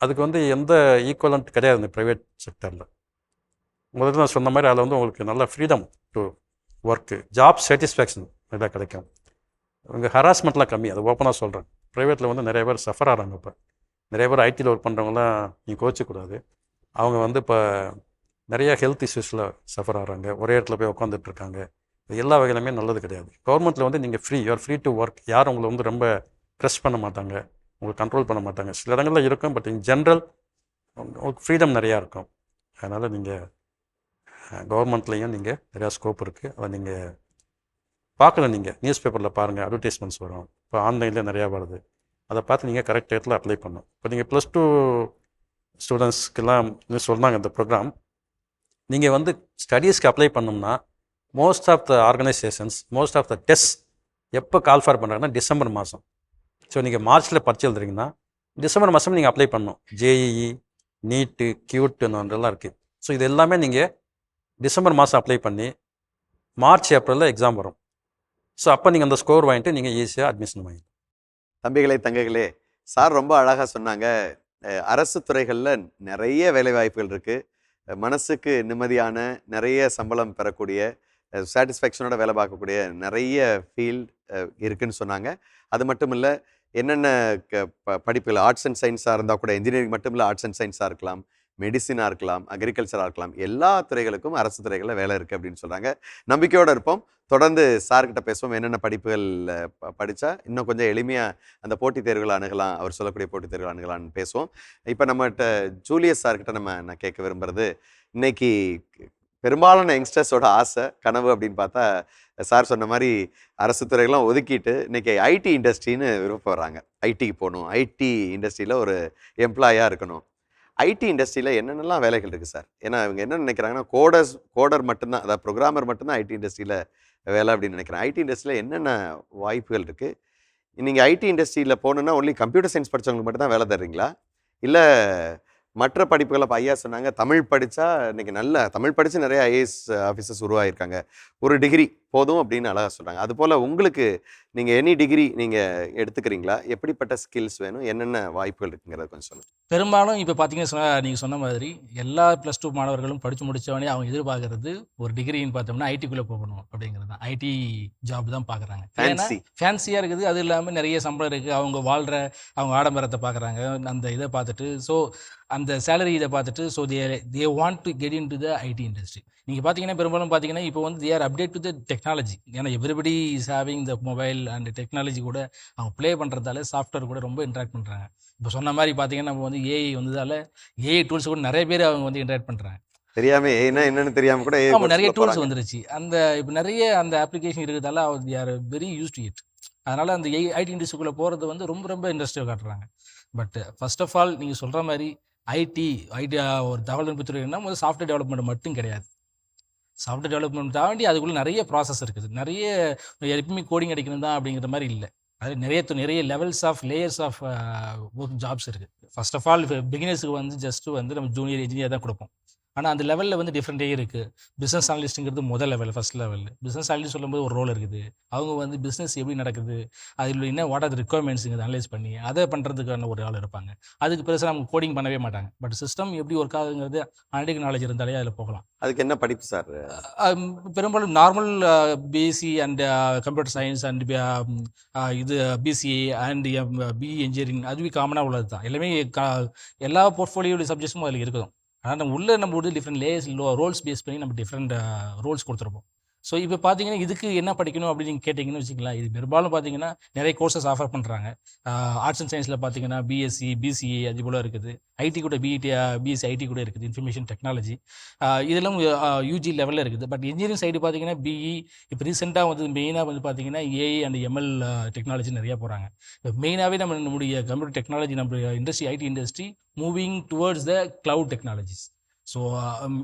அதுக்கு வந்து எந்த ஈக்குவலண்ட் கிடையாது இந்த ப்ரைவேட் செக்டரில். முதல்ல நான் சொன்ன மாதிரி அதில் வந்து உங்களுக்கு நல்ல freedom to work, job satisfaction நல்லா கிடைக்கும். உங்கள் ஹராஸ்மெண்ட்லாம் கம்மி, அது ஓப்பனாக சொல்கிறேன். ப்ரைவேட்டில் வந்து நிறைய பேர் சஃபர் ஆகிறாங்க. இப்போ நிறைய பேர் ஐடியில் ஒர்க் பண்ணுறவங்களாம் நீங்கள் கோச்சிக்கூடாது. அவங்க வந்து இப்போ நிறைய ஹெல்த் இஷ்யூஸில் சஃபர் ஆகிறாங்க. ஒரே இடத்துல போய் உட்காந்துட்ருக்காங்க. எல்லா வகையிலுமே நல்லது கிடையாது. கவர்மெண்ட்டில் வந்து நீங்கள் யூஆர் ஃப்ரீ டு ஒர்க். யாரும் உங்களை வந்து ரொம்ப ப்ரெஸ் பண்ண மாட்டாங்க, உங்களுக்கு கண்ட்ரோல் பண்ண மாட்டாங்க. சில இடங்களில் இருக்கும், பட் இன் ஜென்ரல் உங்களுக்கு ஃப்ரீடம் நிறையா இருக்கும். அதனால் நீங்கள் கவர்மெண்ட்லேயும் நீங்கள் நிறையா ஸ்கோப் இருக்குது. அதை நீங்கள் பார்க்கணும். நீங்கள் நியூஸ் பேப்பரில் பாருங்கள், அட்வர்டைஸ்மெண்ட்ஸ் வரும். இப்போ ஆன்லைனில் நிறையா வருது. அதை பார்த்து நீங்கள் கரெக்ட் டேட்டில் அப்ளை பண்ணணும். இப்போ நீங்கள் +2 ஸ்டூடெண்ட்ஸ்க்கெல்லாம் சொன்னாங்க இந்த ப்ரோக்ராம். நீங்கள் வந்து ஸ்டடீஸ்க்கு அப்ளை பண்ணோம்னா most of the organisations, most of the test எப்போ கால் ஃபார் பண்ணுறாங்கன்னா டிசம்பர் மாதம். ஸோ நீங்கள் மார்ச்சில் பரிட்சை எழுதுறீங்கன்னா டிசம்பர் மாதம் நீங்கள் அப்ளை பண்ணணும். ஜேஇஇ, நீட்டு, கியூட்டுன்றெல்லாம் இருக்குது. ஸோ இது எல்லாமே நீங்கள் டிசம்பர் மாதம் அப்ளை பண்ணி மார்ச் ஏப்ரலில் எக்ஸாம் வரும். ஸோ அப்போ நீங்கள் அந்த ஸ்கோர் வாங்கிட்டு நீங்கள் ஈஸியாக அட்மிஷன் வாங்கிக்கலாம். தம்பிகளே, தங்கைகளே, சார் ரொம்ப அழகாக சொன்னாங்க. அரசு துறைகளில் நிறைய வேலைவாய்ப்புகள் இருக்குது. மனசுக்கு நிம்மதியான, நிறைய சம்பளம் பெறக்கூடிய, சாட்டிஸ்ஃபேக்ஷனோட வேலை பார்க்கக்கூடிய நிறைய ஃபீல்ட் இருக்குதுன்னு சொன்னாங்க. அது மட்டும் இல்லை, என்னென்ன படிப்புகள் ஆர்ட்ஸ் அண்ட் சயின்ஸாக இருந்தால் கூட, இன்ஜினியரிங் மட்டும் இல்லை, ஆர்ட்ஸ் அண்ட் சயின்ஸாக இருக்கலாம், மெடிசினாக இருக்கலாம், அக்ரிகல்ச்சராக இருக்கலாம், எல்லா துறைகளுக்கும் அரசு துறைகளில் வேலை இருக்குது அப்படின்னு சொல்கிறாங்க. நம்பிக்கையோடு இருப்போம். தொடர்ந்து சார்கிட்ட பேசுவோம். என்னென்ன படிப்புகள் படித்தா இன்னும் கொஞ்சம் எளிமையாக அந்த போட்டித் தேர்வுகளை அணுகலாம், அவர் சொல்லக்கூடிய போட்டித் தேர்வுகள் அணுகலாம்னு பேசுவோம். இப்போ நம்மகிட்ட ஜூலியஸ் சார்கிட்ட நான் கேட்க விரும்புகிறது, இன்னைக்கு பெரும்பாலான யங்ஸ்டர்ஸோட ஆசை, கனவு அப்படின்னு பார்த்தா சார் சொன்ன மாதிரி அரசு துறைகள்லாம் ஒதுக்கிட்டு இன்றைக்கி ஐடி இண்டஸ்ட்ரின்னு விருப்பப்படுறாங்க. ஐடிக்கு போகணும், ஐடி இண்டஸ்ட்ரியில் ஒரு எம்ப்ளாயாக இருக்கணும். ஐடி இண்டஸ்ட்ரியில் என்னென்னலாம் வேலைகள் இருக்குது சார்? ஏன்னா இவங்க என்ன நினைக்கிறாங்கன்னா, கோடர் மட்டும்தான், அதாவது ப்ரோக்ராமர் மட்டும்தான் ஐடி இண்டஸ்ட்ரியில் வேலை அப்படின்னு நினைக்கிறேன். ஐடி இண்டஸ்ட்ரியில் என்னென்ன வாய்ப்புகள் இருக்குது? நீங்கள் ஐடி இண்டஸ்ட்ரியில் போகணுன்னா ஒன்லி கம்ப்யூட்டர் சயின்ஸ் படித்தவங்களுக்கு மட்டும் தான் வேலை தர்றீங்களா, இல்லை மற்ற படிப்புகளை? இப்போ ஐயா சொன்னாங்க தமிழ் படித்தா இன்றைக்கி நல்ல தமிழ் படித்து நிறைய ஐஏஎஸ் ஆஃபீஸர்ஸ் உருவாகியிருக்காங்க, ஒரு டிகிரி போதும் அப்படின்னு அழகாக சொல்கிறாங்க. அதுபோல் உங்களுக்கு நீங்கள் எனி டிகிரி நீங்கள் எடுத்துக்கிறீங்களா? எப்படிப்பட்ட ஸ்கில்ஸ் வேணும், என்னென்ன வாய்ப்புகள் இருக்குங்கிறத கொஞ்சம் சொல்லுங்கள். பெரும்பாலும் இப்போ பார்த்தீங்கன்னா நீங்கள் சொன்ன மாதிரி எல்லா +2 மாணவர்களும் படித்து முடித்தவொடனே அவங்க எதிர்பார்க்கறது ஒரு டிகிரின்னு பார்த்தோம்னா ஐடிக்குள்ளே போகணும் அப்படிங்கிறது தான். ஐடி ஜாப் தான் பார்க்குறாங்க. ஏன்னா ஃபேன்சியாக இருக்குது, அது இல்லாமல் நிறைய சம்பளம் இருக்குது, அவங்க ஆடம்பரத்தை பார்க்குறாங்க, அந்த இதை பார்த்துட்டு, ஸோ அந்த சேலரி இதை பார்த்துட்டு, so they want to get into the IT industry. நீங்கள் பார்த்தீங்கன்னா பெரும்பாலும் பார்த்தீங்கன்னா இப்போ வந்து they are updated to the technology. ஏன்னா everybody is having the mobile and technology கூட அவங்க ப்ளே பண்ணுறதால சாஃப்ட்வேர் கூட ரொம்ப இன்ட்ராக்ட் பண்ணுறாங்க. இப்போ சொன்ன மாதிரி பார்த்தீங்கன்னா நம்ம வந்து ஏஐ வந்ததால் ஏஐ டூல்ஸ் கூட நிறைய பேர் அவங்க வந்து இன்ட்ராக்ட் பண்ணுறாங்க. தெரியாமல் ஏன்னா என்னென்னு தெரியாமல் கூட நிறைய டூல்ஸ் வந்துருச்சு. அந்த இப்போ நிறைய அந்த அப்ளிகேஷன் இருக்கிறதால they are very use to it. அதனால் அந்த ஐடி இண்டஸ்ட்ரிக்குள்ளே போகிறது வந்து ரொம்ப ரொம்ப இன்ட்ரெஸ்டிவாக காட்டுறாங்க. பட் ஃபர்ஸ்ட் ஆஃப் ஆல் நீங்கள் சொல்கிற மாதிரி ஐடி ஒரு டெவலப்மெண்ட் துறைன்னா முதல்ல சாஃப்ட்வேர் டெவலப்மெண்ட் மட்டும் கிடையாது. சாஃப்ட்வேர் டெவலப்மெண்ட் தாண்டி அதுக்குள்ளே நிறைய ப்ராசஸ் இருக்குது. நிறைய எப்பவுமே கோடிங் அடிக்கணும் தான் அப்படிங்கிற மாதிரி இல்லை. அது நிறைய levels of layers of work jobs இருக்குது. ஃபர்ஸ்ட் ஆஃப் ஆல் பிகினர்ஸுக்கு வந்து ஜஸ்ட்டு வந்து நம்ம ஜூனியர் இன்ஜினியர் தான் கொடுப்போம். ஆனால் அந்த லெவலில் வந்து டிஃப்ரெண்ட்டே இருக்குது. பிஸ்னஸ் அனலிஸ்ட்டுங்கிறது முதல் level, first level. Business analyst சொல்லும்போது ஒரு ரோல் இருக்குது. அவங்க வந்து பிஸ்னஸ் எப்படி நடக்குது, அதில் என்ன வாட் ஆர் ரிக்வயர்மெண்ட்ஸுங்கிறது அனலைஸ் பண்ணி அதை பண்ணுறதுக்கான ஒரு ஆள் இருப்பாங்க. அதுக்கு பெருசாக நம்ம கோடிங் பண்ணவே மாட்டாங்க. பட் சிஸ்டம் எப்படி ஒர்க் ஆகுங்கிறது அனலிட்டிக் நாலேஜ் இருந்தாலே அதில் போகலாம். அதுக்கு என்ன படிப்பு சார்? பெரும்பாலும் normal BSc and computer science and இது பிசிஏ அண்ட் பிஇ இன்ஜினியரிங் அதுவே காமனாக உள்ளது தான். எல்லாமே எல்லா போர்ட்ஃபோலியோட சப்ஜெக்ட்ஸும் அதில் இருக்கும். ஆனால் நம்ம வந்து டிஃப்ரெண்ட் லேயர்ஸ் ரோல்ஸ் பேஸ் பண்ணி நம்ம டிஃப்ரெண்ட் ரோல்ஸ் கொடுத்துருப்போம். ஸோ இப்போ பார்த்தீங்கன்னா இதுக்கு என்ன படிக்கணும் அப்படின்னு நீங்கள் கேட்டிங்கன்னு வச்சுக்கலாம். இது பெரும்பாலும் பார்த்தீங்கன்னா நிறைய கோர்சஸ் ஆஃபர் பண்ணுறாங்க. ஆர்ட்ஸ் அண்ட் சயின்ஸில் பார்த்தீங்கன்னா பிஎஸ்சி பிசிஏ அது போல் இருக்குது. ஐடி கூட பிஎஸ்சி ஐடி கூட இருக்குது, இன்ஃபர்மேஷன் டெக்னாலஜி. இதெல்லாம் யூஜி லெவலில் இருக்குது. பட் இன்ஜினியரிங் சைடு பார்த்தீங்கன்னா பிஇ இப்போ ரீசெண்டாக வந்து மெயினாக வந்து பார்த்தீங்கன்னா ஏஐ அண்ட் எம்எல் டெக்னாலஜி நிறையா போகிறாங்க. இப்போ மெயினாகவே நம்மளுடைய கம்ப்யூட்டர் டெக்னாலஜி நம்ம industry IT industry moving towards the cloud technologies. So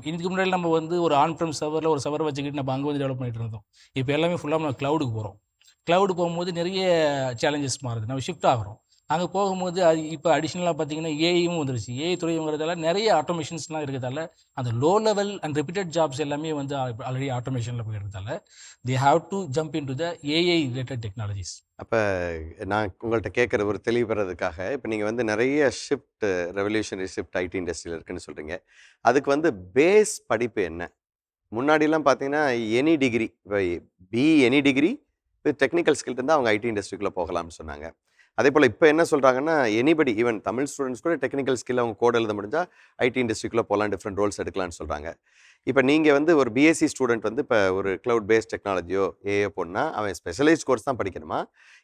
இதுக்கு முன்னாடி நம்ம வந்து ஒரு ஆன்-ப்ரெம் சர்வரில் ஒரு சர்வர் வச்சுக்கிட்டு நம்ம அங்கே வந்து டெவலப் பண்ணிட்டு இருந்தோம். இப்போ எல்லாமே ஃபுல்லாக நம்ம க்ளவுடுக்கு போகிறோம். க்ளவுடு போகும்போது நிறைய சேலஞ்சஸ் மாறுது. நம்ம ஷிஃப்ட் ஆகிறோம். அங்கே போகும்போது அது இப்போ அடிஷ்னலாக பார்த்தீங்கன்னா ஏஐயும் வந்துருச்சு. ஏஐ துறைங்கிறதால நிறைய ஆட்டோமேஷன்ஸ்லாம் இருக்கிறதால அந்த low level and repeated jobs எல்லாமே வந்து ஆல்ரெடி ஆட்டோமேஷனில் போயிருக்கிறதால they have to jump into the AI related technologies. அப்போ நான் உங்கள்கிட்ட கேட்குற ஒரு தெளிவு பெறதுக்காக, இப்போ நீங்கள் வந்து நிறைய ரெவல்யூஷனரி ஷிஃப்ட் ஐடி இண்டஸ்ட்ரியில் இருக்குன்னு சொல்கிறீங்க. அதுக்கு வந்து பேஸ் படிப்பு என்ன? முன்னாடிலாம் பார்த்தீங்கன்னா எனி டிகிரி, இப்போ any degree with technical skill இருந்தால் அவங்க ஐடி இண்டஸ்ட்ரிக்குள்ளே போகலாம்னு சொன்னாங்க. அதே போல் இப்போ என்ன சொல்கிறாங்கன்னா எனிபடி ஈவன் தமிழ் ஸ்டூடெண்ட்ஸ் கூட டெக்னிக்கல் ஸ்கில் அவங்க கோட் எழுத முடிஞ்சால் ஐடி இண்டஸ்ட்ரிக்குள்ளே போகலாம், டிஃப்ரெண்ட் ரோல்ஸ் எடுக்கலாம்னு சொல்கிறாங்க. இப்போ நீங்கள் வந்து ஒரு பிஎஸ்சி ஸ்டூடெண்ட் வந்து இப்போ ஒரு க்ளவுட் பேஸ்ட் டெக்னாலஜியோ ஏஏ போடணும்னா அவன் ஸ்பெஷலைஸ்ட் கோர்ஸ் தான் படிக்கணுமா,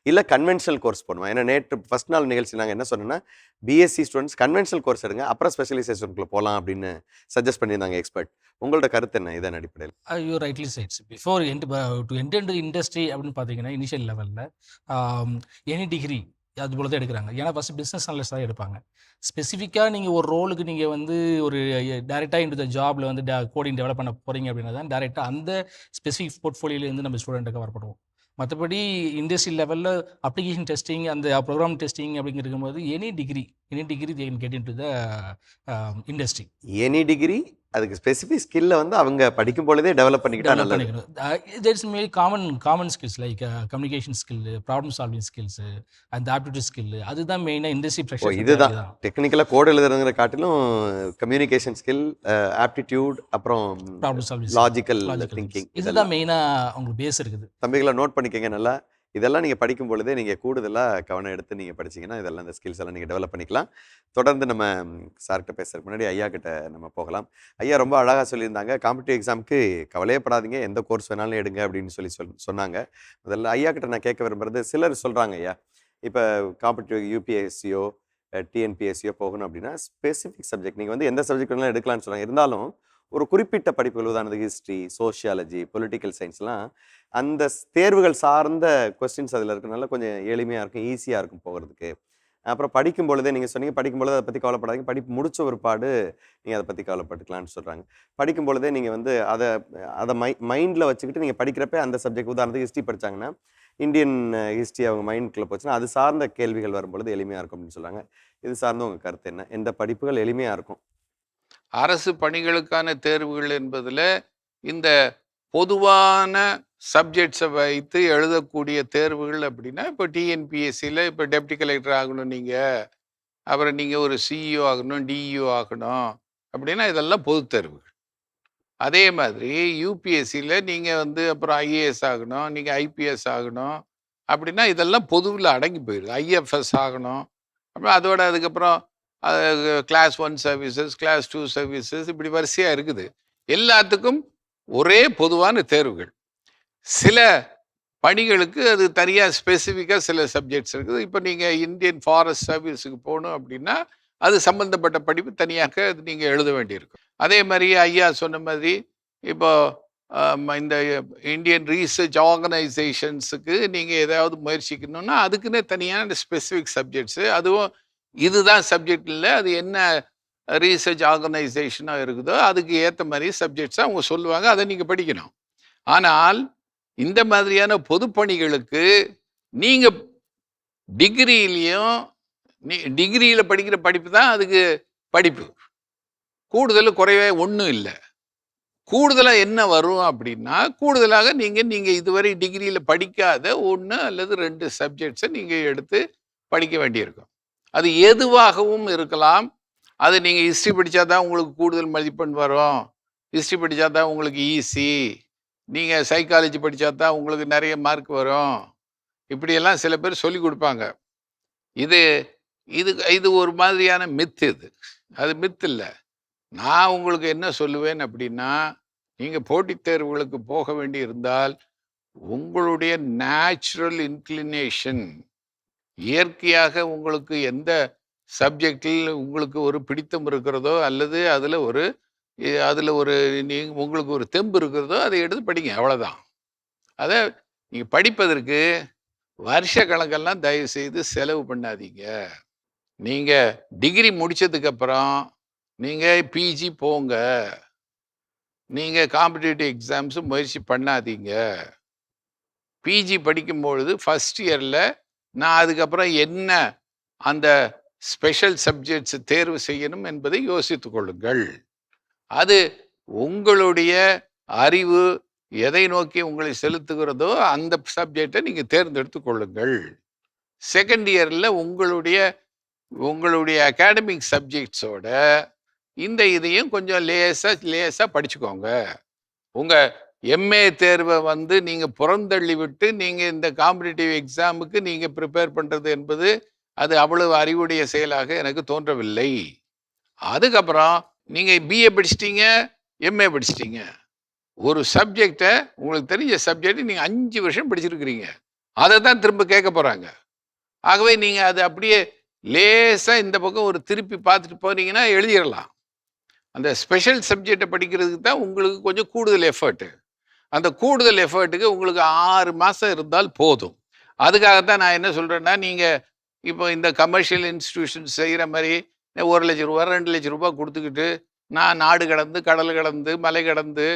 இல்லை கன்வென்ஷனல் கோர்ஸ் போடணுமா? ஏன்னா நேற்று ஃபஸ்ட் நாள் நிகழ்ச்சி நாங்கள் என்ன சொன்னோன்னா பிஎஸ்சி ஸ்டூடெண்ட்ஸ் கன்வென்ஷனல் கோர்ஸ் எடுங்க, அப்புறம் ஸ்பெஷலைசேஷனுக்குள்ளே போகலாம் அப்படின்னு சஜஸ்ட் பண்ணியிருந்தாங்க எக்ஸ்பர்ட். உங்களோட கருத்து என்ன இதன் அடிப்படையில்? You rightly sides before to enter industry அப்படின்னு பார்த்தீங்கன்னா இனிஷியல் லெவலில் எனி டிகிரி அது போல தான் எடுக்கிறாங்க. ஏன்னா ஃபஸ்ட்டு பிஸ்னஸ் அனலிஸ்ட் தான் எடுப்பாங்க. ஸ்பெசிஃபிக்காக நீங்கள் ஒரு ரோலுக்கு நீங்கள் வந்து ஒரு டேரெக்டாக இன்டு த ஜாபில் வந்து கோடிங் டெவலப் பண்ண போகிறீங்க அப்படின்னா தான் டேரெக்டாக அந்த ஸ்பெசிஃபிக் போர்ட்ஃபோலியோலேருந்து நம்ம ஸ்டூடெண்ட்டை கவர் பண்ணுவோம். மற்றபடி இண்டஸ்ட்ரி லெவலில் அப்ளிகேஷன் டெஸ்டிங் அந்த ப்ரோக்ராம் டெஸ்டிங் அப்படிங்கிறதும்போது any degree they can get into the industry. Any degree அதுக்கு ஸ்பெசிஃபிக் ஸ்கில்லை வந்து அவங்க படிக்கும் பொழுதே டெவலப் பண்ணிக்கிட்டா நல்லது. There's maybe common skills like communication skill, problem solving skills and aptitude skill. அதுதான் மெயினாக இண்டஸ்ட்ரி ப்ரெஷர். இதுதான் டெக்னிக்கலாக கோட் எழுதுறதுங்கிற காட்டிலும் கம்யூனிகேஷன் ஸ்கில், ஆப்டிடியூட், அப்புறம் ப்ராப்ளம் சால்விங், லாஜிக்கல் திங்கிங், இதுதான் மெயினாக உங்களுக்கு பேஸ் இருக்குது. தம்பிகளை நோட் பண்ணிக்கங்க நல்லா. இதெல்லாம் நீங்கள் படிக்கும் பொழுதே நீங்கள் கூடுதலாக கவனம் எடுத்து நீங்கள் படிச்சிங்கன்னா இதெல்லாம் இந்த ஸ்கில்ஸ் எல்லாம் நீங்கள் டெவலப் பண்ணிக்கலாம். தொடர்ந்து நம்ம சார்கிட்ட பேசுறதுக்கு முன்னாடி ஐயா கிட்ட நம்ம போகலாம். ஐயா ரொம்ப அழகாக சொல்லியிருந்தாங்க, காம்படிட்டிவ் எக்ஸாமுக்கு கவலையப்படாதீங்க, எந்த கோர்ஸ் வேணாலும் எடுங்க அப்படின்னு சொன்னாங்க. முதல்ல ஐயா கிட்ட நான் கேட்க விரும்புறது, சிலர் சொல்கிறாங்க ஐயா இப்போ காம்படிட்டிவ் யூபிஎஸ்சியோ டிஎன்பிஎஸ்சியோ போகணும் அப்படின்னா ஸ்பெசிஃபிக் சப்ஜெக்ட் நீங்கள் வந்து எந்த சப்ஜெக்ட் வேணாலும் எடுக்கலாம்னு சொல்கிறாங்க. இருந்தாலும் ஒரு குறிப்பிட்ட படிப்புகள், உதாரணத்துக்கு ஹிஸ்ட்ரி, சோஷியாலஜி, பொலிட்டிக்கல் சயின்ஸ்லாம் அந்த தேர்வுகள் சார்ந்த கொஸ்டின்ஸ் அதில் இருக்கிறனால கொஞ்சம் எளிமையாக இருக்கும், ஈஸியாக இருக்கும் போகிறதுக்கு. அப்புறம் படிக்கும் பொழுதே நீங்கள் சொன்னீங்க, படிக்கும் பொழுது அதை பற்றி கவலைப்படாதீங்க, படிப்பு முடிச்ச ஒருபாடு நீங்கள் அதை பற்றி கவலைப்பட்டுக்கலான்னு சொல்கிறாங்க. படிக்கும் பொழுதே நீங்கள் வந்து அதை மைண்டில் வச்சுக்கிட்டு நீங்கள் படிக்கிறப்ப அந்த சப்ஜெக்ட், உதாரணத்துக்கு ஹிஸ்ட்ரி படித்தாங்கன்னா இந்தியன் ஹிஸ்ட்ரி அவங்க மைண்டுக்குள்ளே போச்சுன்னா அது சார்ந்த கேள்விகள் வரும்பொழுது எளிமையாக இருக்கும் அப்படின்னு சொல்கிறாங்க. இது சார்ந்த உங்கள் கருத்து என்ன? எந்த படிப்புகள் எளிமையாக இருக்கும்? அரசு பணிகளுக்கான தேர்வுகள் என்பதில் இந்த பொதுவான சப்ஜெக்ட்ஸை வைத்து எழுதக்கூடிய தேர்வுகள் அப்படின்னா, இப்போ டிஎன்பிஎஸ்சியில் இப்போ டெப்டி கலெக்டர் ஆகணும் நீங்கள், அப்புறம் நீங்கள் ஒரு சிஇஓ ஆகணும், டிஇஓ ஆகணும் அப்படின்னா இதெல்லாம் பொது தேர்வுகள். அதே மாதிரி யூபிஎஸ்சியில் நீங்கள் வந்து அப்புறம் ஐஏஎஸ் ஆகணும், நீங்கள் ஐபிஎஸ் ஆகணும் அப்படின்னா இதெல்லாம் பொதுவில் அடங்கி போயிடுது. ஐஎஃப்எஸ் ஆகணும், அப்புறம் அதோட அதுக்கப்புறம் கிளாஸ் 1 சர்வீசஸ், கிளாஸ் 2 சர்வீசஸ், இப்படி வரிசையாக இருக்குது. எல்லாத்துக்கும் ஒரே பொதுவான தேர்வுகள். சில பணிகளுக்கு அது தனியாக ஸ்பெசிஃபிக்காக சில சப்ஜெக்ட்ஸ் இருக்குது. இப்போ நீங்கள் இந்தியன் ஃபாரஸ்ட் சர்வீஸுக்கு போகணும் அப்படின்னா அது சம்மந்தப்பட்ட படிப்பு தனியாக அது நீங்கள் எழுத வேண்டியிருக்கும். அதே மாதிரி ஐயா சொன்ன மாதிரி இப்போ இந்த இந்தியன் ரீசர்ச் ஆர்கனைசேஷன்ஸுக்கு நீங்கள் ஏதாவது முயற்சிக்கணும்னா அதுக்குன்னே தனியான ஸ்பெசிஃபிக் சப்ஜெக்ட்ஸு, அதுவும் இதுதான் சப்ஜெக்ட் இல்லை, அது என்ன ரீசர்ச் ஆர்கனைசேஷனாக இருக்குதோ அதுக்கு ஏற்ற மாதிரி சப்ஜெக்ட்ஸை அவங்க சொல்லுவாங்க, அதை நீங்கள் படிக்கணும். ஆனால் இந்த மாதிரியான பொதுப்பணிகளுக்கு நீங்கள் டிகிரியிலையும் டிகிரியில் படிக்கிற படிப்பு தான் அதுக்கு படிப்பு, கூடுதல் குறைவே ஒன்றும் இல்லை. கூடுதலாக என்ன வரும் அப்படின்னா, கூடுதலாக நீங்கள் இதுவரை டிகிரியில் படிக்காத 1 அல்லது 2 சப்ஜெக்ட்ஸை நீங்கள் எடுத்து படிக்க வேண்டியிருக்கும். அது எதுவாகவும் இருக்கலாம். அது நீங்கள் ஹிஸ்ட்ரி படித்தா தான் உங்களுக்கு கூடுதல் மதிப்பெண் வரும், ஹிஸ்ட்ரி படித்தா தான் உங்களுக்கு ஈஸி, நீங்கள் சைக்காலஜி படித்தா தான் உங்களுக்கு நிறைய மார்க் வரும், இப்படியெல்லாம் சில பேர் சொல்லி கொடுப்பாங்க. இது இது இது ஒரு மாதிரியான மித்து. அது மித்து இல்லை. நான் உங்களுக்கு என்ன சொல்லுவேன் அப்படின்னா, நீங்கள் போட்டித் தேர்வுகளுக்கு போக வேண்டி இருந்தால் உங்களுடைய நேச்சுரல் இன்க்ளினேஷன், இயற்கையாக உங்களுக்கு எந்த சப்ஜெக்டில் உங்களுக்கு ஒரு பிடித்தம் இருக்கிறதோ அல்லது அதில் ஒரு உங்களுக்கு ஒரு தெம்பு இருக்கிறதோ அதை எடுத்து படிங்க, அவ்வளோதான். அதை நீங்கள் படிப்பதற்கு வருஷ கணக்கெல்லாம் தயவு செய்து செலவு பண்ணாதீங்க. நீங்கள் டிகிரி முடித்ததுக்கப்புறம் நீங்கள் பிஜி போங்க, நீங்கள் காம்படிட்டிவ் எக்ஸாம்ஸு முயற்சி பண்ணாதீங்க. பிஜி படிக்கும்பொழுது ஃபஸ்ட் இயரில் நான் அதுக்கப்புறம் என்ன அந்த ஸ்பெஷல் சப்ஜெக்ட்ஸ் தேர்வு செய்யணும் என்பதை யோசித்து கொள்ளுங்கள். அது உங்களுடைய அறிவு எதை நோக்கி உங்களை செலுத்துகிறதோ அந்த சப்ஜெக்டை நீங்கள் தேர்ந்தெடுத்து கொள்ளுங்கள். செகண்ட் இயரில் உங்களுடைய அகாடமிக் சப்ஜெக்ட்ஸோட இந்த இதையும் கொஞ்சம் லேசாக படிச்சுக்கோங்க. உங்கள் எம்ஏ தேர்வை நீங்கள் புறந்தள்ளி விட்டு நீங்கள் இந்த காம்படிட்டிவ் எக்ஸாமுக்கு நீங்கள் ப்ரிப்பேர் பண்ணுறது என்பது அது அவ்வளவு அறிவுடைய செயலாக எனக்கு தோன்றவில்லை. அதுக்கப்புறம் நீங்கள் பிஏ படிச்சிட்டீங்க, எம்ஏ படிச்சிட்டீங்க, ஒரு சப்ஜெக்டை உங்களுக்கு தெரிஞ்ச சப்ஜெக்டை நீங்கள் 5 வருஷம் படிச்சிருக்கிறீங்க, அதை தான் திரும்ப கேட்க போகிறாங்க. ஆகவே நீங்கள் அது அப்படியே லேசாக இந்த பக்கம் ஒரு திருப்பி பார்த்துட்டு போனீங்கன்னா எழுதிடலாம். அந்த ஸ்பெஷல் சப்ஜெக்டை படிக்கிறதுக்கு தான் உங்களுக்கு கொஞ்சம் கூடுதல் எஃபர்ட்டு. அந்த கூடுதல் எஃபர்ட்டுக்கு உங்களுக்கு 6 மாதம் இருந்தால் போதும். அதுக்காகத்தான் நான் என்ன சொல்கிறேன்னா, நீங்கள் இப்போ இந்த கமர்ஷியல் இன்ஸ்டிடியூஷன் செய்கிற மாதிரி 1 லட்ச ரூபா 2 லட்ச ரூபா கொடுத்துக்கிட்டு நான் நாடு கடந்து கடல் கடந்து மலை கடந்து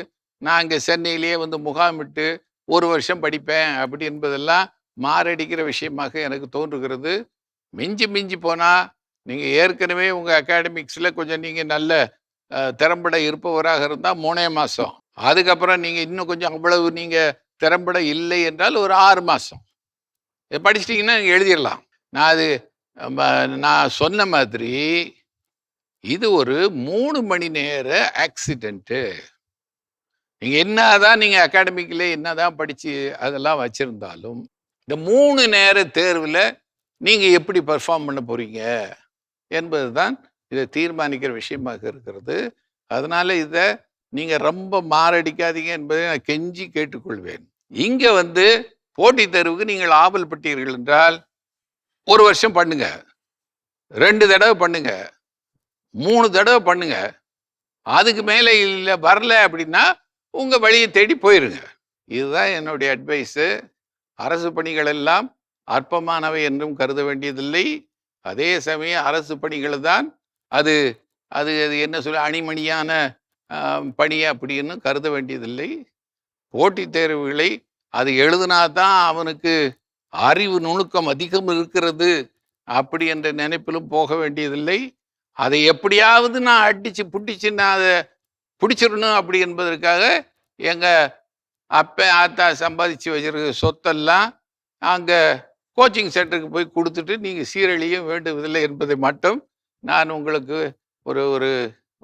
நான் இங்கே சென்னையிலேயே முகாமிட்டு 1 வருஷம் படிப்பேன் அப்படி என்பதெல்லாம் மாரடிக்கிற விஷயமாக எனக்கு தோன்றுகிறது. மிஞ்சி போனால் நீங்கள் ஏற்கனவே உங்கள் அகாடமிக்ஸில் கொஞ்சம் நீங்கள் நல்ல திறம்பட இருப்பவராக இருந்தால் 3 மாதம், அதுக்கப்புறம் நீங்கள் இன்னும் கொஞ்சம் அவ்வளவு நீங்கள் திறம்பட இல்லை என்றால் ஒரு 6 மாதம் படிச்சிட்டிங்கன்னா நீங்கள் எழுதிடலாம். நான் சொன்ன மாதிரி இது ஒரு 3 மணி நேர ஆக்சிடென்ட்டு. நீங்கள் என்னதான் நீங்கள் அகாடமிக்கில் என்னதான் படித்து அதெல்லாம் வச்சுருந்தாலும் இந்த 3 நேர தேர்வில் நீங்கள் எப்படி பர்ஃபார்ம் பண்ண போகிறீங்க என்பது தான் இதை தீர்மானிக்கிற விஷயமாக இருக்கிறது. அதனால் இதை நீங்கள் ரொம்ப மாரடிக்காதீங்க என்பதை நான் கெஞ்சி கேட்டுக்கொள்வேன். இங்கே போட்டித் தேர்வுக்கு நீங்கள் ஆவல் பட்டீர்கள் என்றால் 1 வருஷம் பண்ணுங்க, 2 தடவை பண்ணுங்க, 3 தடவை பண்ணுங்க. அதுக்கு மேலே இல்லை வரல அப்படின்னா உங்கள் வழியை தேடி போயிருங்க. இதுதான் என்னுடைய அட்வைஸு. அரசு பணிகள் எல்லாம் அற்பமானவை என்றும் கருத வேண்டியதில்லை. அதே சமயம் அரசு பணிகள் தான் அது அது அது என்ன சொல்ல அணிமணியான பணி அப்படின்னு கருத வேண்டியதில்லை. போட்டித் தேர்வுகளை அது எழுதுனா தான் அவனுக்கு அறிவு நுணுக்கம் அதிகம் இருக்கிறது அப்படி என்ற நினைப்பிலும் போக வேண்டியதில்லை. அதை எப்படியாவது நான் அடித்து புட்டிச்சு நான் அதை பிடிச்சிடணும் அப்படி என்பதற்காக எங்கள் அப்பா ஆத்தா சம்பாதிச்சு வச்சிருக்க சொத்தெல்லாம் அங்கே கோச்சிங் சென்டருக்கு போய் கொடுத்துட்டு நீங்கள் சீரழியும் வேண்டுவதில்லை என்பதை மட்டும் நான் உங்களுக்கு ஒரு ஒரு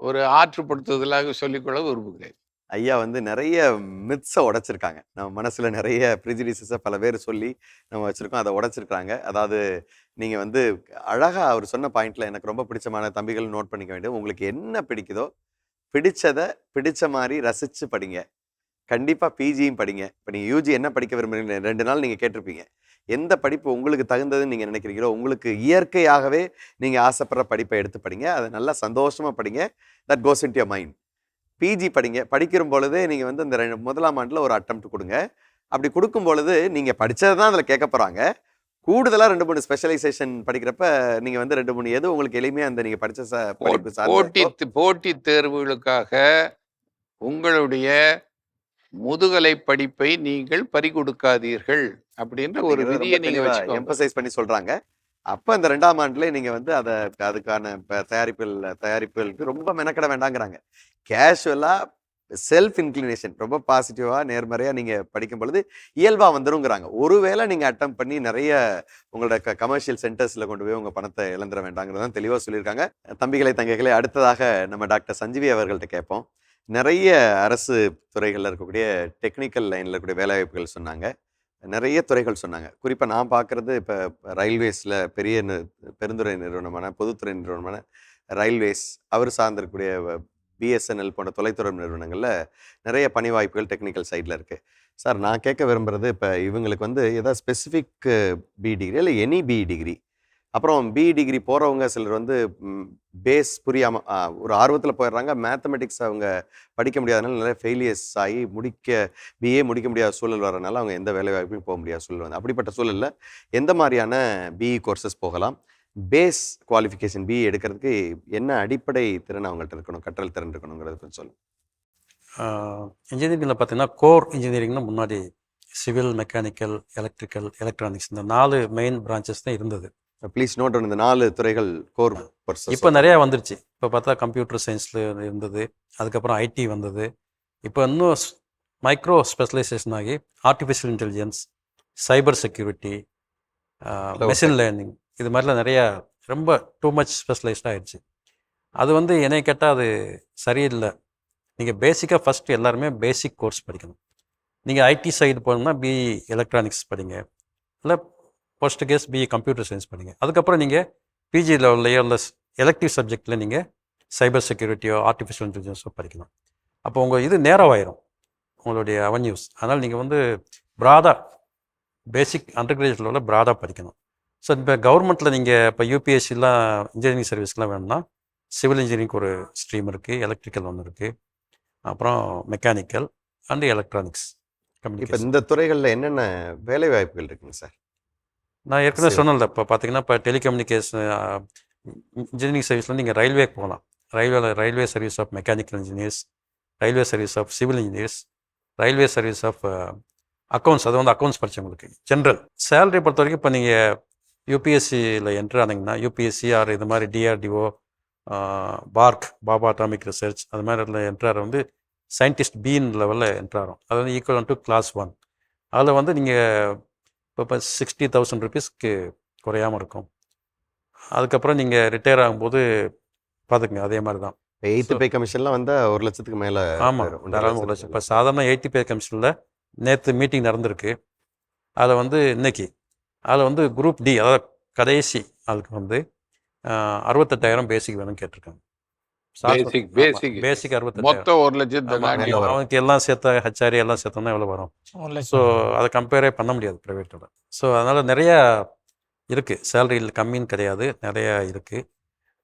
ஒரு ஆற்றுப்படுத்துதலாக சொல்லிக்கொள்ள விரும்புகிறேன். ஐயா நிறைய மித்ஸை உடைச்சிருக்காங்க. நம்ம மனசில் நிறைய ப்ரிஜுடிசஸை பல பேர் சொல்லி நம்ம வச்சுருக்கோம், அதை உடைச்சிருக்காங்க. அதாவது நீங்கள் அழகாக அவர் சொன்ன பாயிண்டில் எனக்கு ரொம்ப பிடிச்சமான தம்பிகள் நோட் பண்ணிக்க வேண்டியது, உங்களுக்கு என்ன பிடிக்குதோ பிடிச்சதை பிடிச்ச மாதிரி ரசித்து படிங்க. கண்டிப்பாக பிஜியும் படிங்க. இப்போ நீங்கள் யூஜி என்ன படிக்க விரும்புகிறீங்க 2 நாள் நீங்கள் கேட்டிருப்பீங்க. எந்த படிப்பு உங்களுக்கு தகுந்ததுன்னு நீங்கள் நினைக்கிறீங்களோ, உங்களுக்கு இயற்கையாகவே நீங்கள் ஆசைப்படுற படிப்பை எடுத்து படிங்க. அதை நல்லா சந்தோஷமாக படிங்க. That goes into your mind. PG படிங்க. படிக்கிற பொழுதே நீங்கள் வந்து அந்த முதலாம் ஆண்டில் ஒரு அட்டெம்ப்ட் கொடுங்க. அப்படி கொடுக்கும் பொழுது நீங்கள் படித்தது தான் அதில் கேட்க போகிறாங்க. கூடுதலாக 2-3 ஸ்பெஷலைசேஷன் படிக்கிறப்ப நீங்கள் வந்து 2-3 எது உங்களுக்கு எளிமையாக அந்த நீங்கள் படித்த படிப்பு போட்டித் தேர்வுகளுக்காக உங்களுடைய முதுகலை படிப்பை நீங்கள் பறிகொடுக்காதீர்கள் அப்படின்ற ஒரு விதியை நீங்க வச்சுக்கோங்க. எம்பசைஸ் பண்ணி சொல்றாங்க. அப்ப அந்த 2ஆம் ஆண்டுல நீங்க வந்து அதுக்கான தயாரிப்புகளுக்கு ரொம்ப மெனக்கட வேண்டாங்கிறாங்க. கேஷுவலா செல்ஃப் இன்க்ளினேஷன் ரொம்ப பாசிட்டிவா நேர்மறையா நீங்க படிக்கும் பொழுது இயல்பா வந்துருங்கிறாங்க. ஒருவேளை நீங்க அட்டம் பண்ணி நிறைய உங்களோட கமர்ஷியல் சென்டர்ஸ்ல கொண்டு போய் உங்க பணத்தை இழந்துட வேண்டாங்கிறதான் தெளிவா சொல்லியிருக்காங்க. தம்பிகளை தங்கைகளை, அடுத்ததாக நம்ம டாக்டர் சஞ்சீவி அவர்கள்ட்ட கேட்போம். நிறைய அரசு துறைகளில் இருக்கக்கூடிய டெக்னிக்கல் லைனில் இருக்கக்கூடிய வேலைவாய்ப்புகள் சொன்னாங்க. நிறைய துறைகள் சொன்னாங்க. குறிப்பாக நான் பார்க்குறது இப்போ ரயில்வேஸில் பெரிய பெருந்துறை நிறுவனமான பொதுத்துறை நிறுவனமான ரயில்வேஸ், அவர் சார்ந்திருக்கக்கூடிய பிஎஸ்என்எல் போன்ற தொலைத்தொடர்பு நிறுவனங்களில் நிறைய பணி வாய்ப்புகள் டெக்னிக்கல் சைடில் இருக்குது. சார், நான் கேட்க விரும்புகிறது, இப்போ இவங்களுக்கு வந்து ஏதாவது ஸ்பெசிஃபிக் பிஇ டிகிரி இல்லை எனி பிஇ டிகிரி, அப்புறம் பிஇ டிகிரி போகிறவங்க சிலர் வந்து பேஸ் புரியாமல் ஒரு ஆர்வத்தில் போயிடுறாங்க. மேத்தமெட்டிக்ஸ் அவங்க படிக்க முடியாதனால நிறைய ஃபெயிலியர்ஸ் ஆகி பிஏ முடிக்க முடியாத சூழல் வரனால அவங்க எந்த வேலை வாய்ப்பும் போக முடியாத சூழல் வந்து, அப்படிப்பட்ட சூழலில் எந்த மாதிரியான பிஇ கோர்சஸ் போகலாம்? பேஸ் குவாலிஃபிகேஷன் பிஇ எடுக்கிறதுக்கு என்ன அடிப்படை திறன் அவங்கள்ட்ட இருக்கணும், கற்றல் திறன் இருக்கணுங்கிறத கொஞ்சம் சொல்லுங்கள். இன்ஜினியரிங்கில் பார்த்தீங்கன்னா கோர் இன்ஜினியரிங்னா முன்னாடி சிவில், மெக்கானிக்கல், எலக்ட்ரிக்கல், எலக்ட்ரானிக்ஸ் இந்த 4 மெயின் பிரான்ச்சஸ் தான் இருந்தது. ப்ளீஸ் நோட் இந்த 4 துறைகள் கோர் கோர்சஸ். இப்போ நிறையா வந்துருச்சு. இப்போ பார்த்தா கம்ப்யூட்டர் சயின்ஸில் இருந்தது, அதுக்கப்புறம் ஐடி வந்தது. இப்போ இன்னும் மைக்ரோ ஸ்பெஷலைசேஷன் ஆகி artificial intelligence, cyber security, machine learning, இது மாதிரிலாம் நிறையா ரொம்ப டூ மச் ஸ்பெஷலைஸ்டாக ஆயிடுச்சு. அது வந்து என்னை கேட்டால் அது சரியில்லை. நீங்கள் பேசிக்காக ஃபஸ்ட்டு எல்லாருமே பேசிக் கோர்ஸ் படிக்கணும். நீங்கள் ஐடி சைடு போகணும்னா பிஇ எலக்ட்ரானிக்ஸ் படிங்க, இல்லை first case BE computer science படிங்க. அதுக்கப்புறம் நீங்கள் பிஜி லெவல்லையோ இல்லை எலக்டிவ் சப்ஜெக்டில் நீங்கள் சைபர் செக்யூரிட்டியோ ஆர்டிஃபிஷியல் இன்டெலிஜென்ஸோ படிக்கணும். அப்போ உங்கள் இது நேரமாயிரும் உங்களுடைய அவென்யூஸ். அதனால் நீங்கள் வந்து ப்ராடாக பேசிக் அண்டர் கிராஜுவேட் லெவலில் ப்ராடாக படிக்கணும். ஸோ இப்போ கவர்மெண்ட்டில் நீங்கள் இப்போ யூபிஎஸ்சிலாம் இன்ஜினியரிங் சர்வீஸ்லாம் வேணும்னா சிவில் இன்ஜினியரிங் ஒரு ஸ்ட்ரீம் இருக்குது, எலக்ட்ரிக்கல் ஒன்று இருக்குது, அப்புறம் மெக்கானிக்கல் அண்டு எலக்ட்ரானிக்ஸ். இப்போ இந்த துறைகளில் என்னென்ன வேலை வாய்ப்புகள் இருக்குங்க சார்? நான் ஏற்கனவே சொன்னல, இப்போ பார்த்தீங்கன்னா இப்போ டெலிகம்யூனிகேஷன் இன்ஜினியரிங் சர்வீஸில் நீங்கள் ரயில்வே போகலாம். Railway service of mechanical engineers, railway service of civil engineers, railway service of accounts, அது வந்து அக்கௌண்ட்ஸ் படித்தவங்களுக்கு ஜென்ரல். சேலரி பொறுத்த வரைக்கும் இப்போ நீங்கள் யூபிஎஸ்சியில் என்ட்ரு ஆனீங்கன்னா யூபிஎஸ்சி ஆர் இது மாதிரி DRDO, park, Baba atomic research, அது மாதிரி என்ட்ரார் வந்து சயின்டிஸ்ட் பீன் லெவலில் என்ட்ராரும். அது வந்து ஈக்குவல் டு கிளாஸ் 1. அதில் வந்து நீங்கள் இப்போ 60,000 ருபீஸ்க்கு குறையாமல் இருக்கும். அதுக்கப்புறம் நீங்கள் ரிட்டையர் ஆகும்போது பார்த்துக்குங்க அதே மாதிரி தான். 8th பே கமிஷன்லாம் வந்தால் 1 லட்சத்துக்கு மேலே. ஆமாம், தாராளமாக 1 லட்சம். இப்போ சாதாரண 8th பே கமிஷனில் நேற்று மீட்டிங் நடந்திருக்கு. அதில் வந்து இன்னைக்கு அதில் வந்து குரூப் டி, அதாவது கடைசி அதுக்கு வந்து 68,000 பேசிக் வேணும்னு கேட்டிருக்காங்க. பேசிக் 68,000. மொத்தம் 1 லட்சம். அவனுக்கு எல்லாம் சேர்த்த ஹெச்ஆர்ஏ எல்லாம் சேர்த்தோம்னா எவ்வளோ வரும்? ஸோ அதை கம்பேரே பண்ண முடியாது ப்ரைவேட்டோட. ஸோ அதனால் நிறையா இருக்குது, சேலரியில் கம்மின்னு கிடையாது, நிறையா இருக்குது.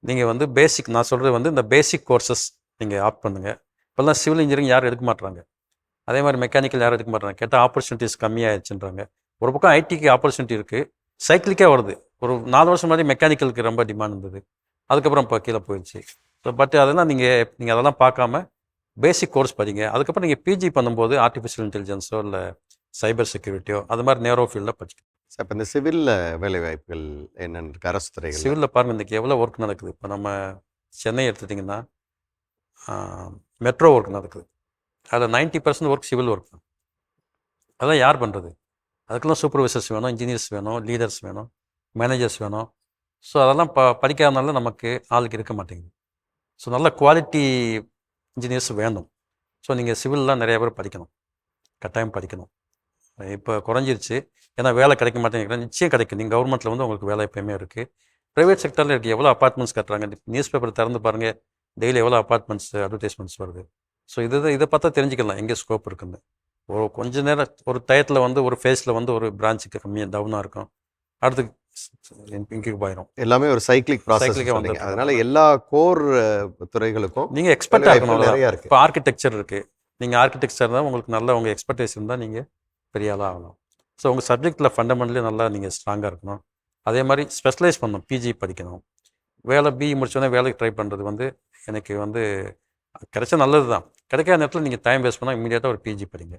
நீங்கள் வந்து பேசிக், நான் சொல்கிறது வந்து இந்த பேசிக் கோர்சஸ் நீங்கள் ஆப்ட் பண்ணுங்கள். இப்போல்லாம் சிவில் இன்ஜினியரிங் யாரும் எடுக்க மாட்டுறாங்க, அதே மாதிரி மெக்கானிக்கல் யாரும் எடுக்க மாட்டாங்க. கேட்டால் ஆப்பர்ச்சுனிட்டிஸ் கம்மியாகிடுச்சுன்றாங்க. ஒரு பக்கம் ஐடிக்கு ஆப்பர்ச்சுனிட்டி இருக்குது, சைக்கிளிக்காக வருது. ஒரு 4 வருஷம் முன்னாடி மெக்கானிக்கலுக்கு ரொம்ப டிமாண்ட் இருந்தது, அதுக்கப்புறம் இப்போ கீழே போயிடுச்சு. ஸோ பட் அதெல்லாம் நீங்கள் அதெல்லாம் பார்க்காம பேசிக் கோர்ஸ் படிங்க. அதுக்கப்புறம் நீங்கள் பிஜி பண்ணும்போது ஆர்டிஃபிஷியல் இன்டெலிஜென்ஸோ இல்லை சைபர் செக்யூரிட்டியோ அது மாதிரி நேரோ ஃபீல்டில் படிச்சுக்கணும். சார், இப்போ இந்த சிவிலில் வேலை வாய்ப்புகள் என்னென்னு இருக்குது அரசு துறைகள்? சிவிலில் பாருங்கள் இன்றைக்கி எவ்வளோ ஒர்க் நடக்குது. இப்போ நம்ம சென்னை எடுத்துட்டிங்கன்னா மெட்ரோ ஒர்க் நடக்குது. அதில் 90% ஒர்க் சிவில் ஒர்க் தான். அதெல்லாம் யார் பண்ணுறது? அதுக்கெல்லாம் சூப்பர்வைசர்ஸ் வேணும், இன்ஜினியர்ஸ் வேணும், லீடர்ஸ் வேணும், மேனேஜர்ஸ் வேணும். ஸோ அதெல்லாம் படிக்காதனால நமக்கு ஆளுக்கு இருக்க மாட்டேங்குது. ஸோ நல்ல குவாலிட்டி இன்ஜினியர்ஸ் வேணும். ஸோ நீங்கள் சிவில்லாம் நிறைய பேர் படிக்கணும், கட்டாயம் படிக்கணும். இப்போ குறைஞ்சிருச்சு, ஏன்னா வேலை கிடைக்க மாட்டேங்கிறேன். நிச்சயம் கிடைக்கும். நீங்கள் கவர்மெண்ட்டில் வந்து உங்களுக்கு வேலை எப்போயுமே இருக்குது. ப்ரைவேட் செக்டரில் இருக்குது. எவ்வளோ அப்பார்ட்மெண்ட்ஸ் கட்டுறாங்க, நியூஸ் பேப்பர் திறந்து பாருங்கள், டெய்லி எவ்வளோ அப்பார்ட்மெண்ட்ஸ் அட்வர்டைஸ்மெண்ட்ஸ் வருது. ஸோ இதை பார்த்தா தெரிஞ்சுக்கலாம் எங்கே ஸ்கோப் இருக்குன்னு. கொஞ்ச நேரம் ஒரு டயத்தில் வந்து ஒரு ஃபேஸில் வந்து ஒரு பிரான்ச்சுக்கு கம்மியாக டவுனாக இருக்கும், அடுத்து இம்ப்ரூவ் ஆயிரும். எல்லாமே ஒரு சைக்கிளிக் ப்ராசஸ் Cyclic-ஆ சொல்றீங்க. வந்துட்டு அதனால எல்லா கோர் துறைகளுக்கும் நீங்கள் எக்ஸ்பர்ட்டாக வேலைவாய்ப்புகள் இருக்கணும். நிறைய இருக்கு. இப்போ ஆர்கிடெக்சர் இருக்குது, நீங்கள் ஆர்கிடெக்சர் தான் உங்களுக்கு நல்ல உங்கள் எக்ஸ்பர்டைஸ் இருந்தால் நீங்கள் பெரிய ஆளாக ஆகணும். ஸோ உங்கள் சப்ஜெக்டில் ஃபண்டமெண்டலி நல்லா நீங்கள் ஸ்ட்ராங்காக இருக்கணும். அதே மாதிரி ஸ்பெஷலைஸ் பண்ணணும், பிஜி படிக்கணும். வேலை பிஇ முடிச்சோடனே வேலைக்கு ட்ரை பண்ணுறது வந்து எனக்கு வந்து கிடைச்சா நல்லது தான். கிடைக்காத நேரத்தில் நீங்கள் டைம் வேஸ்ட் பண்ணால் இமீடியட்டாக ஒரு பிஜி படிங்க.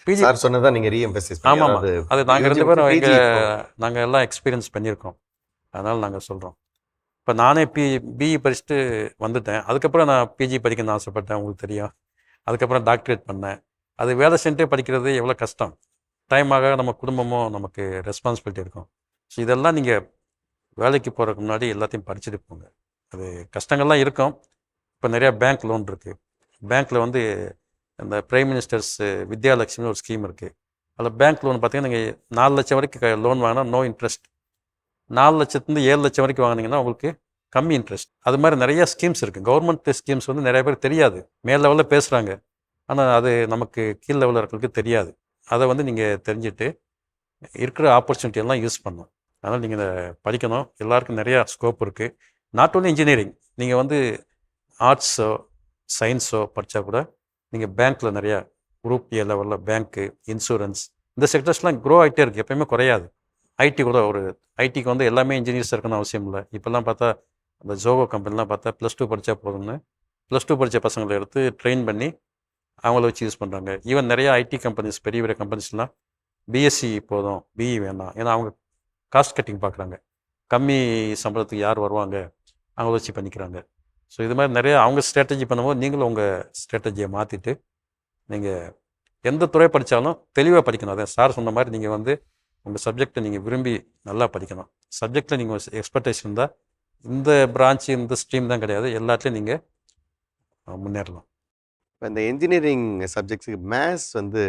பிஜி சார் சொன்னதா நீங்க ரீஎம்பசிஸ் ஆமாம், அது நாங்கள் 2 பேரும் PG நாங்கள் எல்லாம் எக்ஸ்பீரியன்ஸ் பண்ணியிருக்கோம். அதனால் நாங்கள் சொல்கிறோம். இப்போ நானே பிஇ படிச்சுட்டு வந்துட்டேன். அதுக்கப்புறம் நான் பிஜி படிக்கணும்னு ஆசைப்பட்டேன், உங்களுக்கு தெரியும். அதுக்கப்புறம் டாக்டரேட் பண்ணேன். அது வேலை சென்டே படிக்கிறது எவ்வளோ கஷ்டம். டைம் ஆக நம்ம குடும்பமும் நமக்கு ரெஸ்பான்சிபிலிட்டி இருக்கும். ஸோ இதெல்லாம் நீங்கள் வேலைக்கு போகிறதுக்கு முன்னாடி எல்லாத்தையும் படிச்சுட்டு போங்க. அது கஷ்டங்கள்லாம் இருக்கும். இப்போ நிறையா பேங்க் லோன் இருக்குது. பேங்க்கில் வந்து இந்த பிரைம் மினிஸ்டர்ஸ் வித்யாலட்சுமின்னு ஒரு ஸ்கீம் இருக்குது. அதில் பேங்க் லோன் பார்த்தீங்கன்னா நீங்கள் 4 லட்சம் வரைக்கும் லோன் வாங்கினா நோ இன்ட்ரெஸ்ட். 4 லட்சத்துலேருந்து 7 லட்சம் வரைக்கும் வாங்கினீங்கன்னா உங்களுக்கு கம்மி இன்ட்ரெஸ்ட். அது மாதிரி நிறையா ஸ்கீம்ஸ் இருக்குது. கவர்மெண்ட் ஸ்கீம்ஸ் வந்து நிறைய பேர் தெரியாது, மேல் லெவலில் பேசுகிறாங்க. ஆனால் அது நமக்கு கீழ் லெவலில் இருக்கிறதுக்கு தெரியாது. அதை வந்து நீங்கள் தெரிஞ்சுட்டு இருக்கிற ஆப்பர்ச்சுனிட்டி எல்லாம் யூஸ் பண்ணணும். அதனால் நீங்கள் இதை படிக்கணும். எல்லாருக்கும் நிறையா ஸ்கோப் இருக்குது. நாட் ஓன்லி இன்ஜினியரிங், நீங்கள் வந்து ஆர்ட்ஸோ சயின்ஸோ படித்தா கூட நீங்கள் பேங்க்கில் நிறையா குரூப் ஏ லெவலில் பேங்க்கு, இன்சூரன்ஸ், இந்த செக்டர்ஸ்லாம் க்ரோ ஆகிட்டே இருக்குது, எப்பயுமே குறையாது. ஐடி கூட ஐடிக்கு வந்து எல்லாமே இன்ஜினியர்ஸ் இருக்கணும்னு அவசியம் இல்லை. இப்போல்லாம் பார்த்தா அந்த ஜோகோ கம்பெனிலாம் பார்த்தா +2 படித்தா போதும்னு +2 படித்த பசங்களை எடுத்து ட்ரெயின் பண்ணி அவங்கள வச்சு யூஸ் பண்ணுறாங்க. ஈவன் நிறையா ஐடி கம்பெனிஸ், பெரிய பெரிய கம்பெனிஸ்லாம் பிஎஸ்சி போதும், பிஇ வேணாம். ஏன்னா அவங்க காஸ்ட் கட்டிங் பார்க்குறாங்க. கம்மி சம்பளத்துக்கு யார் வருவாங்க, அவங்கள வச்சு பண்ணிக்கிறாங்க. ஸோ இது மாதிரி நிறைய அவங்க ஸ்ட்ராட்டஜி பண்ணும்போது நீங்களும் உங்கள் ஸ்ட்ராட்டஜியை மாற்றிட்டு நீங்கள் எந்த துறை படித்தாலும் தெளிவாக படிக்கணும். அதான் சார் சொன்ன மாதிரி நீங்கள் வந்து உங்கள் சப்ஜெக்டை நீங்கள் விரும்பி நல்லா படிக்கணும். சப்ஜெக்டில் நீங்கள் எக்ஸ்பர்டைஸ் இருந்தால் இந்த பிரான்ச்சு, இந்த ஸ்ட்ரீம் தான் கிடையாது, எல்லாத்துலேயும் நீங்கள் முன்னேறலாம். இப்போ இந்த இன்ஜினியரிங் சப்ஜெக்ட்ஸுக்கு மேத்ஸ் வந்து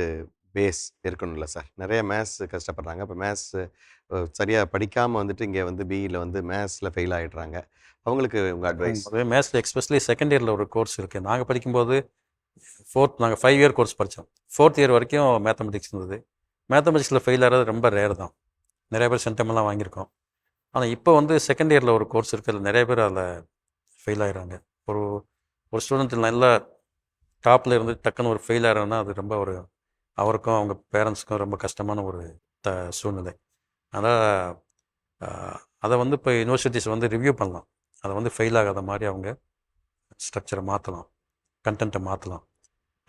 பேஸ் இருக்கணும்ல சார்? நிறைய மேத்ஸ் கஷ்டப்படுறாங்க. இப்போ மேத்ஸ் சரியாக படிக்காமல் வந்துட்டு இங்கே வந்து பிஇயில் வந்து மேத்ஸில் ஃபெயில் ஆகிடுறாங்க. அவங்களுக்கு உங்கள் அட்வைஸ்? மேத்ஸில் எக்ஸ்பெஷலி செகண்ட் இயரில் ஒரு கோர்ஸ் இருக்குது. நாங்கள் படிக்கும்போது நாங்கள் 5 இயர் கோர்ஸ் படித்தோம். 4th இயர் வரைக்கும் மேத்தமெட்டிக்ஸ் இருந்தது. மேத்தமெட்டிக்ஸில் ஃபெயில் ஆகிறது ரொம்ப ரேர் தான். நிறைய பேர் சென்டமெல்லாம் வாங்கியிருக்கோம். ஆனால் இப்போ வந்து செகண்ட் இயரில் ஒரு கோர்ஸ் இருக்குது, நிறைய பேர் அதில் ஃபெயில் ஆகிறாங்க. ஒரு ஸ்டூடெண்ட் நல்லா டாப்பில் இருந்து டக்குன்னு ஒரு ஃபெயில் ஆகிறாங்கன்னா அது ரொம்ப அவருக்கும் அவங்க பேரண்ட்ஸுக்கும் ரொம்ப கஷ்டமான ஒரு சூழ்நிலை. அதனால் அதை வந்து இப்போ யூனிவர்சிட்டிஸ் வந்து ரிவ்யூ பண்ணலாம். அதை வந்து ஃபெயில் ஆகாத மாதிரி அவங்க ஸ்ட்ரக்சரை மாற்றலாம், கண்டென்ட்டை மாற்றலாம்.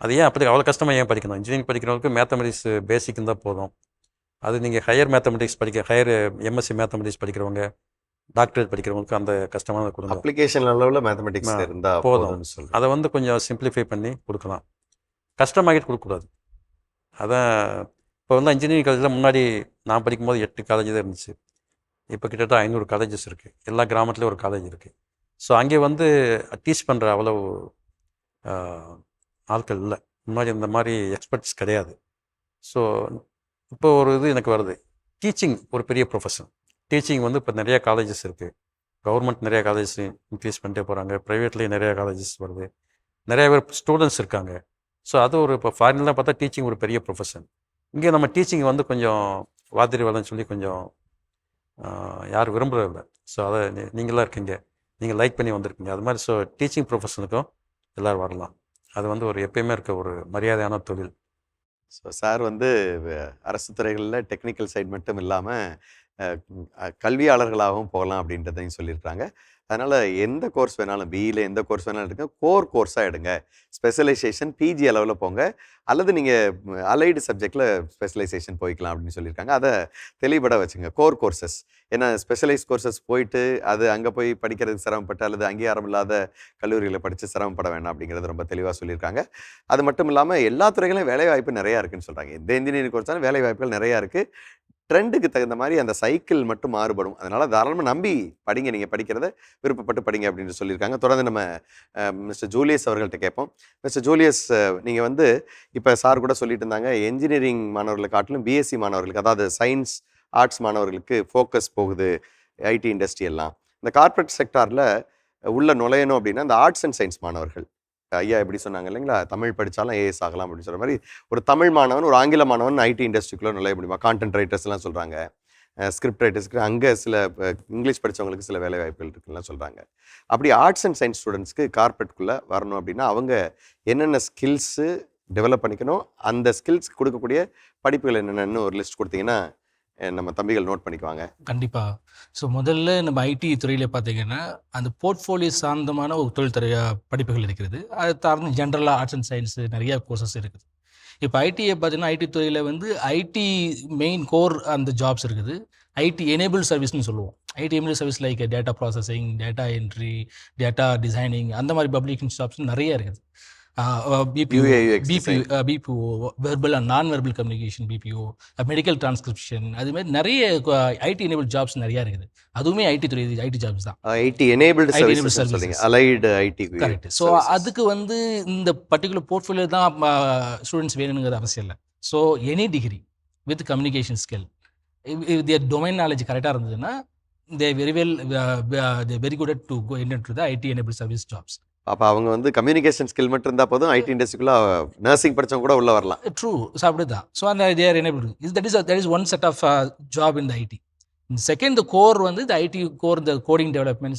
அது ஏன் அப்படி அவ்வளோ கஷ்டமாக ஏன் படிக்கணும்? இன்ஜினியரிங் படிக்கிறவங்களுக்கு மேத்தமெட்டிக்ஸ் பேசிக் இருந்தால் போதும். அது நீங்கள் higher mathematics higher MSc mathematics படிக்கிறவங்க, டாக்டரேட் படிக்கிறவங்களுக்கு அந்த கஷ்டமான கொடுங்க. அப்ளிகேஷன் லெவலில் மேத்தமெட்டிக்ஸ் இருந்தால் போதும். அதை வந்து கொஞ்சம் சிம்பிளிஃபை பண்ணி கொடுக்கலாம், கஷ்டமாகிட்டு கொடுக்கக்கூடாது. அதான் இப்போ வந்து இன்ஜினியரிங் காலேஜில் முன்னாடி நான் படிக்கும்போது 8 காலேஜ் தான் இருந்துச்சு. இப்போ கிட்டத்தட்ட 500 காலேஜஸ் இருக்குது. எல்லா கிராமத்துலேயும் ஒரு காலேஜ் இருக்குது. ஸோ அங்கே வந்து டீச் பண்ணுற அவ்வளவு ஆட்கள் இல்லை. முன்னாடி இந்த மாதிரி எக்ஸ்பர்ட்ஸ் கிடையாது. ஸோ இப்போ ஒரு இது எனக்கு வருது, டீச்சிங் ஒரு பெரிய ப்ரொஃபஷன். டீச்சிங் வந்து இப்போ நிறையா காலேஜஸ் இருக்குது. கவர்மெண்ட் நிறையா காலேஜஸ் இன்க்ரீஸ் பண்ணிட்டே போகிறாங்க. ப்ரைவேட்லேயும் நிறையா காலேஜஸ் வருது. நிறைய பேர் ஸ்டூடெண்ட்ஸ் இருக்காங்க. ஸோ அது இப்போ ஃபாரின்லாம் பார்த்தா டீச்சிங் ஒரு பெரிய ப்ரொஃபஷன். இங்கே நம்ம டீச்சிங் வந்து கொஞ்சம் வாத்திரி வேலைன்னு சொல்லி கொஞ்சம் யாரும் விரும்புகிறதில்ல. ஸோ அதை நீங்களாம் இருக்கீங்க, நீங்கள் லைக் பண்ணி வந்திருக்கீங்க. அது மாதிரி ஸோ டீச்சிங் ப்ரொஃபஷனுக்கும் எல்லோரும் வரலாம். அது வந்து ஒரு எப்பயுமே இருக்க ஒரு மரியாதையான தொழில். ஸோ சார் வந்து அரசு துறைகளில் டெக்னிக்கல் சைட் மட்டும் இல்லாமல் கல்வியாளர்களாகவும் போகலாம் அப்படின்றதையும் சொல்லியிருக்காங்க. அதனால் எந்த கோர்ஸ் வேணாலும், பிஇயில் எந்த கோர்ஸ் வேணாலும் எடுங்க, கோர் கோர்ஸாக எடுங்க. ஸ்பெஷலைசேஷன் பிஜி அளவில் போங்க, அல்லது நீங்கள் அலைடு சப்ஜெக்டில் ஸ்பெஷலைசேஷன் போய்க்கலாம் அப்படின்னு சொல்லியிருக்காங்க. அதை தெளிவுபட வச்சுங்க, கோர் கோர்சஸ். ஏன்னா ஸ்பெஷலைஸ் கோர்சஸ் போயிட்டு அது அங்கே போய் படிக்கிறதுக்கு சிரமப்பட்டு அல்லது அங்கீகாரம் இல்லாத கல்லூரிகளை படித்து சிரமப்பட வேண்டாம் அப்படிங்கிறது ரொம்ப தெளிவாக சொல்லியிருக்காங்க. அது மட்டும் இல்லாமல் எல்லா துறைகளையும் வேலைவாய்ப்பு நிறையா இருக்குதுன்னு சொல்கிறாங்க. எந்த இன்ஜினியரிங் கோர்ஸாலும் வேலைவாய்ப்புகள் நிறையா இருக்குது. ட்ரெண்டுக்கு தகுந்த மாதிரி அந்த சைக்கிள் மட்டும் மாறுபடும். அதனால் தாராளமாக நம்பி படிங்க, நீங்கள் படிக்கிறத விருப்பப்பட்டு படிங்க அப்படின்னு சொல்லியிருக்காங்க. தொடர்ந்து நம்ம மிஸ்டர் ஜூலியஸ் அவர்கள்ட்ட கேட்போம். மிஸ்டர் ஜூலியஸ், நீங்கள் வந்து இப்போ சார் கூட சொல்லிட்டு இருந்தாங்க, என்ஜினியரிங் மாணவர்களை காட்டிலும் பிஎஸ்சி மாணவர்களுக்கு, அதாவது சயின்ஸ் ஆர்ட்ஸ் மாணவர்களுக்கு ஃபோக்கஸ் போகுது ஐடி இண்டஸ்ட்ரி எல்லாம். இந்த கார்ப்பரேட் செக்டாரில் உள்ள நுழையணும் அப்படின்னா இந்த ஆர்ட்ஸ் அண்ட் சயின்ஸ் மாணவர்கள், ஐயா எப்படி சொன்னாங்க இல்லைங்களா, தமிழ் படித்தாலும் ஏஎஸ் ஆகலாம் அப்படின்னு சொல்கிற மாதிரி, ஒரு தமிழ் மாணவன் ஒரு ஆங்கில மாணவன் ஐடி இண்டஸ்ட்ரிக்குள்ளே நுழைய முடியுமா? கான்டென்ட் ரைட்டர்ஸ்லாம் சொல்கிறாங்க. ஸ்கிரிப்ட் ரைட்டர்ஸ்க்கு அங்கே சில இங்கிலீஷ் படித்தவங்களுக்கு சில வேலை வாய்ப்புகள் இருக்குலாம் சொல்கிறாங்க. அப்படி ஆர்ட்ஸ் அண்ட் சயின்ஸ் ஸ்டூடெண்ட்ஸ்க்கு கார்ப்பரேட்குள்ளே வரணும் அப்படின்னா அவங்க என்னென்ன ஸ்கில்ஸு டெவலப் பண்ணிக்கணும், அந்த ஸ்கில்ஸ் கொடுக்கக்கூடிய படிப்புகள் என்னென்னு ஒரு லிஸ்ட் கொடுத்தீங்கன்னா நம்ம தம்பிகள் நோட் பண்ணிக்குவாங்க. கண்டிப்பாக. ஸோ முதல்ல நம்ம ஐடி துறையில் பார்த்தீங்கன்னா அந்த போர்ட்ஃபோலியோ சார்ந்தமான ஒரு தொழில்துறை படிப்புகள் இருக்கிறது. அது சார்ந்து ஜென்ரலாக ஆர்ட்ஸ் அண்ட் சயின்ஸ் நிறைய கோர்சஸ் இருக்குது. இப்போ ஐடியை பார்த்தீங்கன்னா ஐடி துறையில் வந்து ஐடி மெயின் கோர் அந்த ஜாப்ஸ் இருக்குது. ஐடி எனேபிள் சர்வீஸ்னு சொல்லுவோம். IT enable service like data processing, data entry, data designing, அந்த மாதிரி பப்ளிக் ஜாப்ஸ் நிறைய இருக்குது. BPO, verbal and non verbal communication, BPO, medical transcription, அதுமாதிரி நிறைய ஐடி எனேபிள் ஜாப்ஸ் நிறையா இருக்குது. அதுவுமே ஐடி துறை ஐடி ஜாப்ஸ் தான். IT enabled service, allied IT. Correct. So அதுக்கு வந்து இந்த பர்டிகுலர் போர்ட்ஃபோலியோ தான் ஸ்டூடெண்ட்ஸ் வேணுங்கிற அவசியம் இல்லை. So any degree with communication skill, their domain knowledge கரெக்டாக இருந்ததுன்னா they very good at to go into the IT enabled service jobs. அப்போ அவங்க வந்து கம்யூனிகேஷன் ஸ்கில் மட்டும் இருந்தால் போதும் ஐடி இண்டஸ்ட்ரிக்குள்ளே நர்சிங் படித்தவங்க கூட உள்ளே வரலாம். ட்ரூ. ஸோ அப்படி தான். ஸோ அந்த they are enabled. That is one set of job in the IT. Second the core வந்து the IT core, the coding development,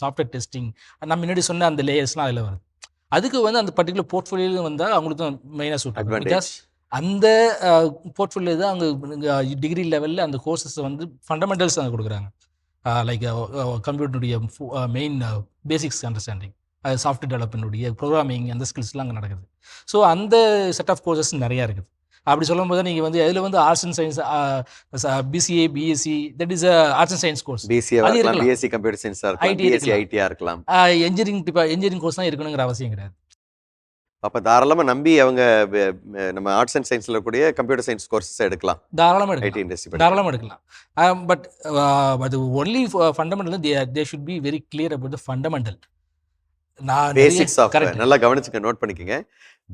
software testing, நம்ம முன்னாடி சொன்ன அந்த லேயர்ஸ்லாம் அதில் வருது. அதுக்கு வந்து அந்த பர்டிகுலர் போர்ட்ஃபோலியோ வந்தால் அவங்களுக்கு தான் மெயினாக சூட் ஆகும். பிகாஸ் அந்த போர்ட்ஃபோலியோ தான் அவங்க டிகிரி லெவலில் அந்த கோர்சஸ் வந்து ஃபண்டமெண்டல்ஸ் அங்கே கொடுக்குறாங்க. லைக் கம்ப்யூட்டருடைய மெயின் பேசிக்ஸ் அண்டர்ஸ்டாண்டிங், சாஃப்ட்வேர் டெவலப்மெண்ட்டுடைய ப்ரோக்ராமிங், அந்த ஸ்கில்ஸ்லாம் அங்கே நடக்குது. ஸோ அந்த செட் ஆஃப் கோர்சஸ் நிறையா இருக்குது. அப்படி சொல்லும் போது நீங்கள் வந்து அதில் வந்து arts and science, BCA, BSc, that is arts and science course. BSc computer சயின்ஸாக இருக்கலாம், பிஎஸ்சி ஐடியாக இருக்கலாம். என்ஜினியரிங் கோர்ஸ் தான் இருக்கணுங்கிற அவசியம் கிடையாது. அப்போ தாராளமாக நம்பி அவங்க நம்ம ஆர்ட்ஸ் அண்ட் சயின்ஸில் இருக்கக்கூடிய கம்ப்யூட்டர் சயின்ஸ் கோர்ஸஸ் எடுக்கலாம். தாராளமாக ஐடி எடுக்கலாம். இண்டஸ்ட்ரி தாராளமாக எடுக்கலாம். பட் அது only fundamental, they should be very clear about the fundamental. Basics of, நல்லா கவனிச்சுங்க, நோட் பண்ணிக்கோங்க.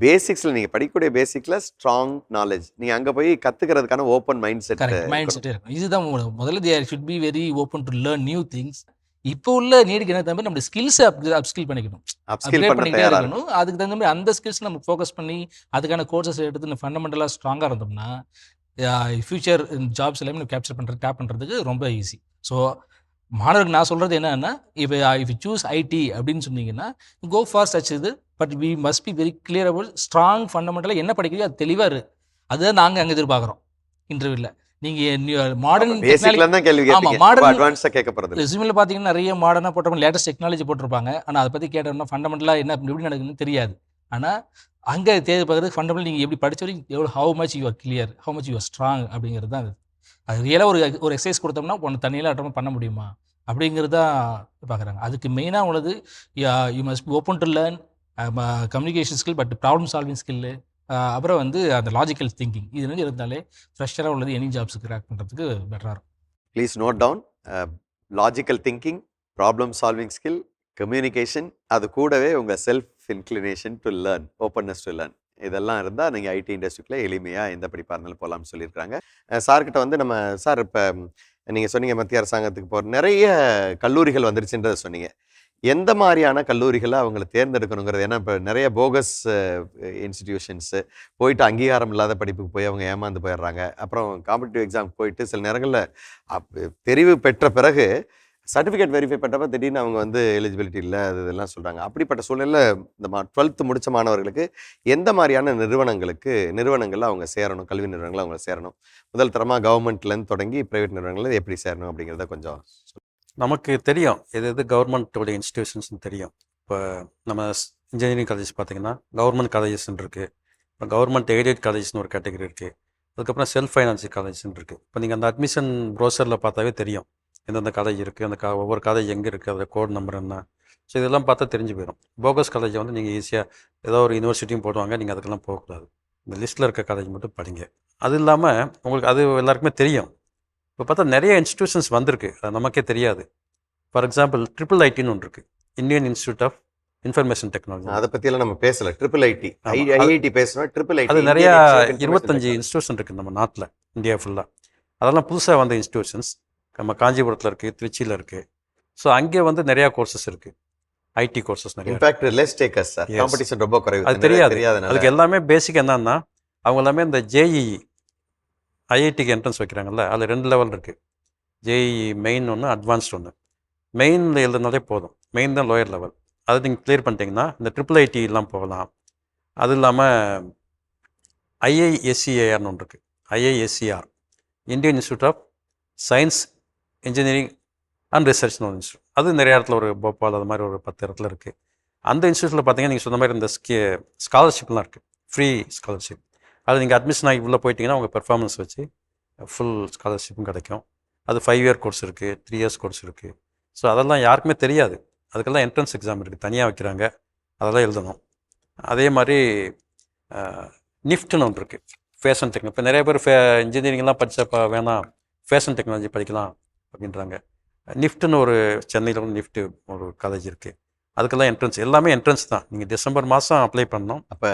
பேசிக்ஸில் நீங்கள் படிக்கக்கூடிய பேசிக்கில் ஸ்ட்ராங் நாலேஜ், நீங்கள் அங்கே போய் கற்றுக்கிறதுக்கான ஓப்பன் மைண்ட் செட் இருக்கும். இதுதான் முதல்ல தே should be very open to learn new things. இப்போ உள்ள நீடுக்கு என்ன தகுந்த நம்ம ஸ்கில்ஸை அப்ஸ்கில் பண்ணிக்கணும், அப்கிரேட் பண்ணிக்கிட்டே இருக்கணும். அதுக்கு தகுந்த மாதிரி அந்த ஸ்கில்ஸ் நம்ம ஃபோக்கஸ் பண்ணி அதுக்கான கோர்சஸ் எடுத்து ஃபண்டமெண்டலாக ஸ்ட்ராங்காக இருந்தோம்னா ஃபியூச்சர் ஜாப்ஸ் எல்லாமே நம்ம டேப் பண்ணுறதுக்கு ரொம்ப ஈஸி. ஸோ மாணவர்கள் நான் சொல்கிறது என்னன்னா, இப்போ இஃப் யூ சூஸ் ஐடி அப்படின்னு சொன்னீங்கன்னா கோ ஃபார் சச் இது. But we must be very clear about strong ஃபண்டமெண்டலாக என்ன படிக்கிறீங்க அது தெளிவாக இருக்குது. அதுதான் நாங்கள் அங்கே எதிர்பார்க்குறோம் இன்டர்வியூவில். நீங்கள் மாடர்ன் ரெஸ்யூமில் பார்த்தீங்கன்னா நிறைய மாடர்னாக போட்டவங்க லேட்டஸ்ட் டெக்னாலஜி போட்டிருப்பாங்க. ஆனால் அதை பற்றி கேட்டோம்னா ஃபண்டமெண்டலாக என்ன எப்படி நடக்குதுன்னு தெரியாது. ஆனால் அங்கே தேவைப்படுறது ஃபண்டமெண்டல் நீங்கள் எப்படி படிச்ச வரைக்கும் எவ்வளோ how much you are clear, how much you are strong அப்படிங்கிறது தான். அது ரியலாக ஒரு எக்ஸசைஸ் கொடுத்தோம்னா ஒன்று தண்ணியில் அட்டம் பண்ண முடியுமா அப்படிங்கிறது தான் பார்க்குறாங்க. அதுக்கு மெயினாக உள்ளது you must be open to learn communication skill, but problem solving skill, அப்புறம் வந்து அந்த லாஜிக்கல் திங்கிங், இது வந்து இருந்தாலே ஃப்ரெஷ்ஷராக உள்ளது எனி ஜாப்ஸுக்கு கிராக் பண்ணுறதுக்கு பெட்டராக இருக்கும். Please note down logical thinking, problem solving skill, communication, அது கூடவே உங்கள் self inclination to learn, openness to learn, இதெல்லாம் இருந்தால் நீங்கள் ஐடி இண்டஸ்ட்ரிக்குள்ளே எளிமையாக எந்த படிப்பாக இருந்தாலும் போகலாம்னு சொல்லியிருக்காங்க. சார்கிட்ட வந்து நம்ம சார் இப்போ நீங்கள் சொன்னீங்க மத்திய அரசாங்கத்துக்கு போகிற நிறைய கல்லூரிகள் வந்துருச்சுன்றதை சொன்னீங்க. எந்த மாதிரியான கல்லூரிகளை அவங்களை தேர்ந்தெடுக்கணுங்கிறது, ஏன்னா இப்போ நிறைய போகஸ் இன்ஸ்டிடியூஷன்ஸு போயிட்டு அங்கீகாரம் இல்லாத படிப்புக்கு போய் அவங்க ஏமாந்து போயிடுறாங்க. அப்புறம் காம்படிட்டிவ் எக்ஸாமுக்கு போயிட்டு சில நேரங்களில் தெரிவு பெற்ற பிறகு சர்டிஃபிகேட் வெரிஃபை பண்ணுறப்ப திடீர்னு அவங்க வந்து எலிஜிபிலிட்டி இல்லை, அது இதெல்லாம் சொல்கிறாங்க. அப்படிப்பட்ட சூழ்நிலையில் இந்த 12th முடித்த மாணவர்களுக்கு எந்த மாதிரியான நிறுவனங்களில் அவங்க சேரணும், கல்வி நிறுவனங்களில் அவங்க சேரணும், முதல் தரமாக கவர்மெண்ட்லேருந்து தொடங்கி ப்ரைவேட் நிறுவனங்களில் எப்படி சேரணும் அப்படிங்கிறத கொஞ்சம் நமக்கு தெரியும். எது கவர்மெண்ட்டோடைய இன்ஸ்டிடியூஷன்ஸ்னு தெரியும். இப்போ நம்ம இன்ஜினியரிங் காலேஜ் பார்த்திங்கன்னா கவர்மெண்ட் காலேஜஸ்ன்னு இருக்குது. இப்போ கவர்மெண்ட் எய்டட் காலேஜ்னு ஒரு கேட்டகரி இருக்குது. அதுக்கப்புறம் செல்ஃப் ஃபைனான்சிங் காலேஜ்னு இருக்குது. இப்போ நீங்கள் அந்த அட்மிஷன் ப்ரோசரில் பார்த்தாவே தெரியும் எந்தெந்த காலேஜ் இருக்குது, அந்த ஒவ்வொரு காலேஜ் எங்கே இருக்குது, அதோட கோட் நம்பர் என்ன. ஸோ இதெல்லாம் பார்த்தா தெரிஞ்சு போயிடும். போகஸ் காலேஜை வந்து நீங்கள் ஈஸியாக ஏதோ ஒரு யூனிவர்சிட்டியும் போடுவாங்க, நீங்கள் அதுக்கெல்லாம் போகக்கூடாது. இந்த லிஸ்ட்டில் இருக்க காலேஜ் மட்டும் படிங்க. அது இல்லாமல் உங்களுக்கு அது எல்லாருக்குமே தெரியும். இப்போ பார்த்தா நிறைய இன்ஸ்டிடியூஷன்ஸ் வந்திருக்கு, அது நமக்கே தெரியாது. ஃபார் எக்ஸாம்பிள் IIITன்னு ஒன்று இருக்குது, Indian institute of information technology. அதை பற்றியெல்லாம் நம்ம பேசலை. IIT பேசுகிறோம், IIIT அது நிறையா 25 இன்ஸ்டியூஷன் இருக்குது நம்ம நாட்டில், இந்தியா ஃபுல்லாக. அதெல்லாம் புதுசாக வந்த இன்ஸ்டியூஷன்ஸ். நம்ம காஞ்சிபுரத்தில் இருக்குது, திருச்சியில் இருக்குது. ஸோ அங்கே வந்து நிறையா கோர்சஸ் இருக்குது, ஐடி கோர்சஸ் நிறைய. In fact less takers sir, competition ரொம்ப குறைவு. அது தெரியாது. அதுக்கு எல்லாமே பேசிக் என்னன்னா அவங்க எல்லாமே இந்த JEE ஐஐடிக்கு என்ட்ரன்ஸ் வைக்கிறாங்கல்ல, அதில் 2 லெவல் இருக்குது. ஜேஇ மெயின் ஒன்று, அட்வான்ஸ்ட் ஒன்று. மெயினில் எழுதுனாலே போதும், மெயின் தான் லோயர் லெவல். அதை நீங்கள் கிளியர் பண்ணிட்டீங்கன்னா இந்த ட்ரிபிள் ஐடிலாம் போகலாம். அது இல்லாமல் ஐஐஎஸ்சிஏஆர்னு ஒன்று இருக்குது. IISCR, Indian institute of science engineering and ரிசர்ச்னு ஒரு இன்ஸ்டியூட். அது நிறைய இடத்துல, ஒரு போபால் அது மாதிரி ஒரு 10 இடத்துல இருக்குது. அந்த இன்ஸ்டியூட்டில் பார்த்தீங்கன்னா நீங்கள் சொன்ன மாதிரி இந்த ஸ்காலர்ஷிப்லாம் இருக்குது, ஃப்ரீ ஸ்காலர்ஷிப். அது நீங்கள் அட்மிஷன் ஆகி உள்ளே போயிட்டீங்கன்னா உங்கள் பெர்ஃபார்மன்ஸ் வச்சு ஃபுல் ஸ்காலர்ஷிப்பும் கிடைக்கும். அது 5 இயர் கோர்ஸ் இருக்குது, 3 இயர்ஸ் கோர்ஸ் இருக்குது. ஸோ அதெல்லாம் யாருக்குமே தெரியாது. அதுக்கெல்லாம் என்ட்ரன்ஸ் எக்ஸாம் இருக்குது, தனியாக வைக்கிறாங்க, அதெல்லாம் எழுதணும். அதே மாதிரி நிஃப்ட்னு ஒன்று இருக்குது, ஃபேஷன் டெக்னாலஜி. இப்போ நிறைய பேர் இன்ஜினியரிங்லாம் படித்தப்போ வேணாம், ஃபேஷன் டெக்னாலஜி படிக்கலாம் அப்படின்றாங்க. நிஃப்ட்னு ஒரு சென்னையில் ஒரு நிஃப்ட் ஒரு காலேஜ் இருக்குது. அதுக்கெல்லாம் என்ட்ரன்ஸ், எல்லாமே என்ட்ரன்ஸ் தான். நீங்கள் டிசம்பர் மாதம் அப்ளை பண்ணணும். அப்போ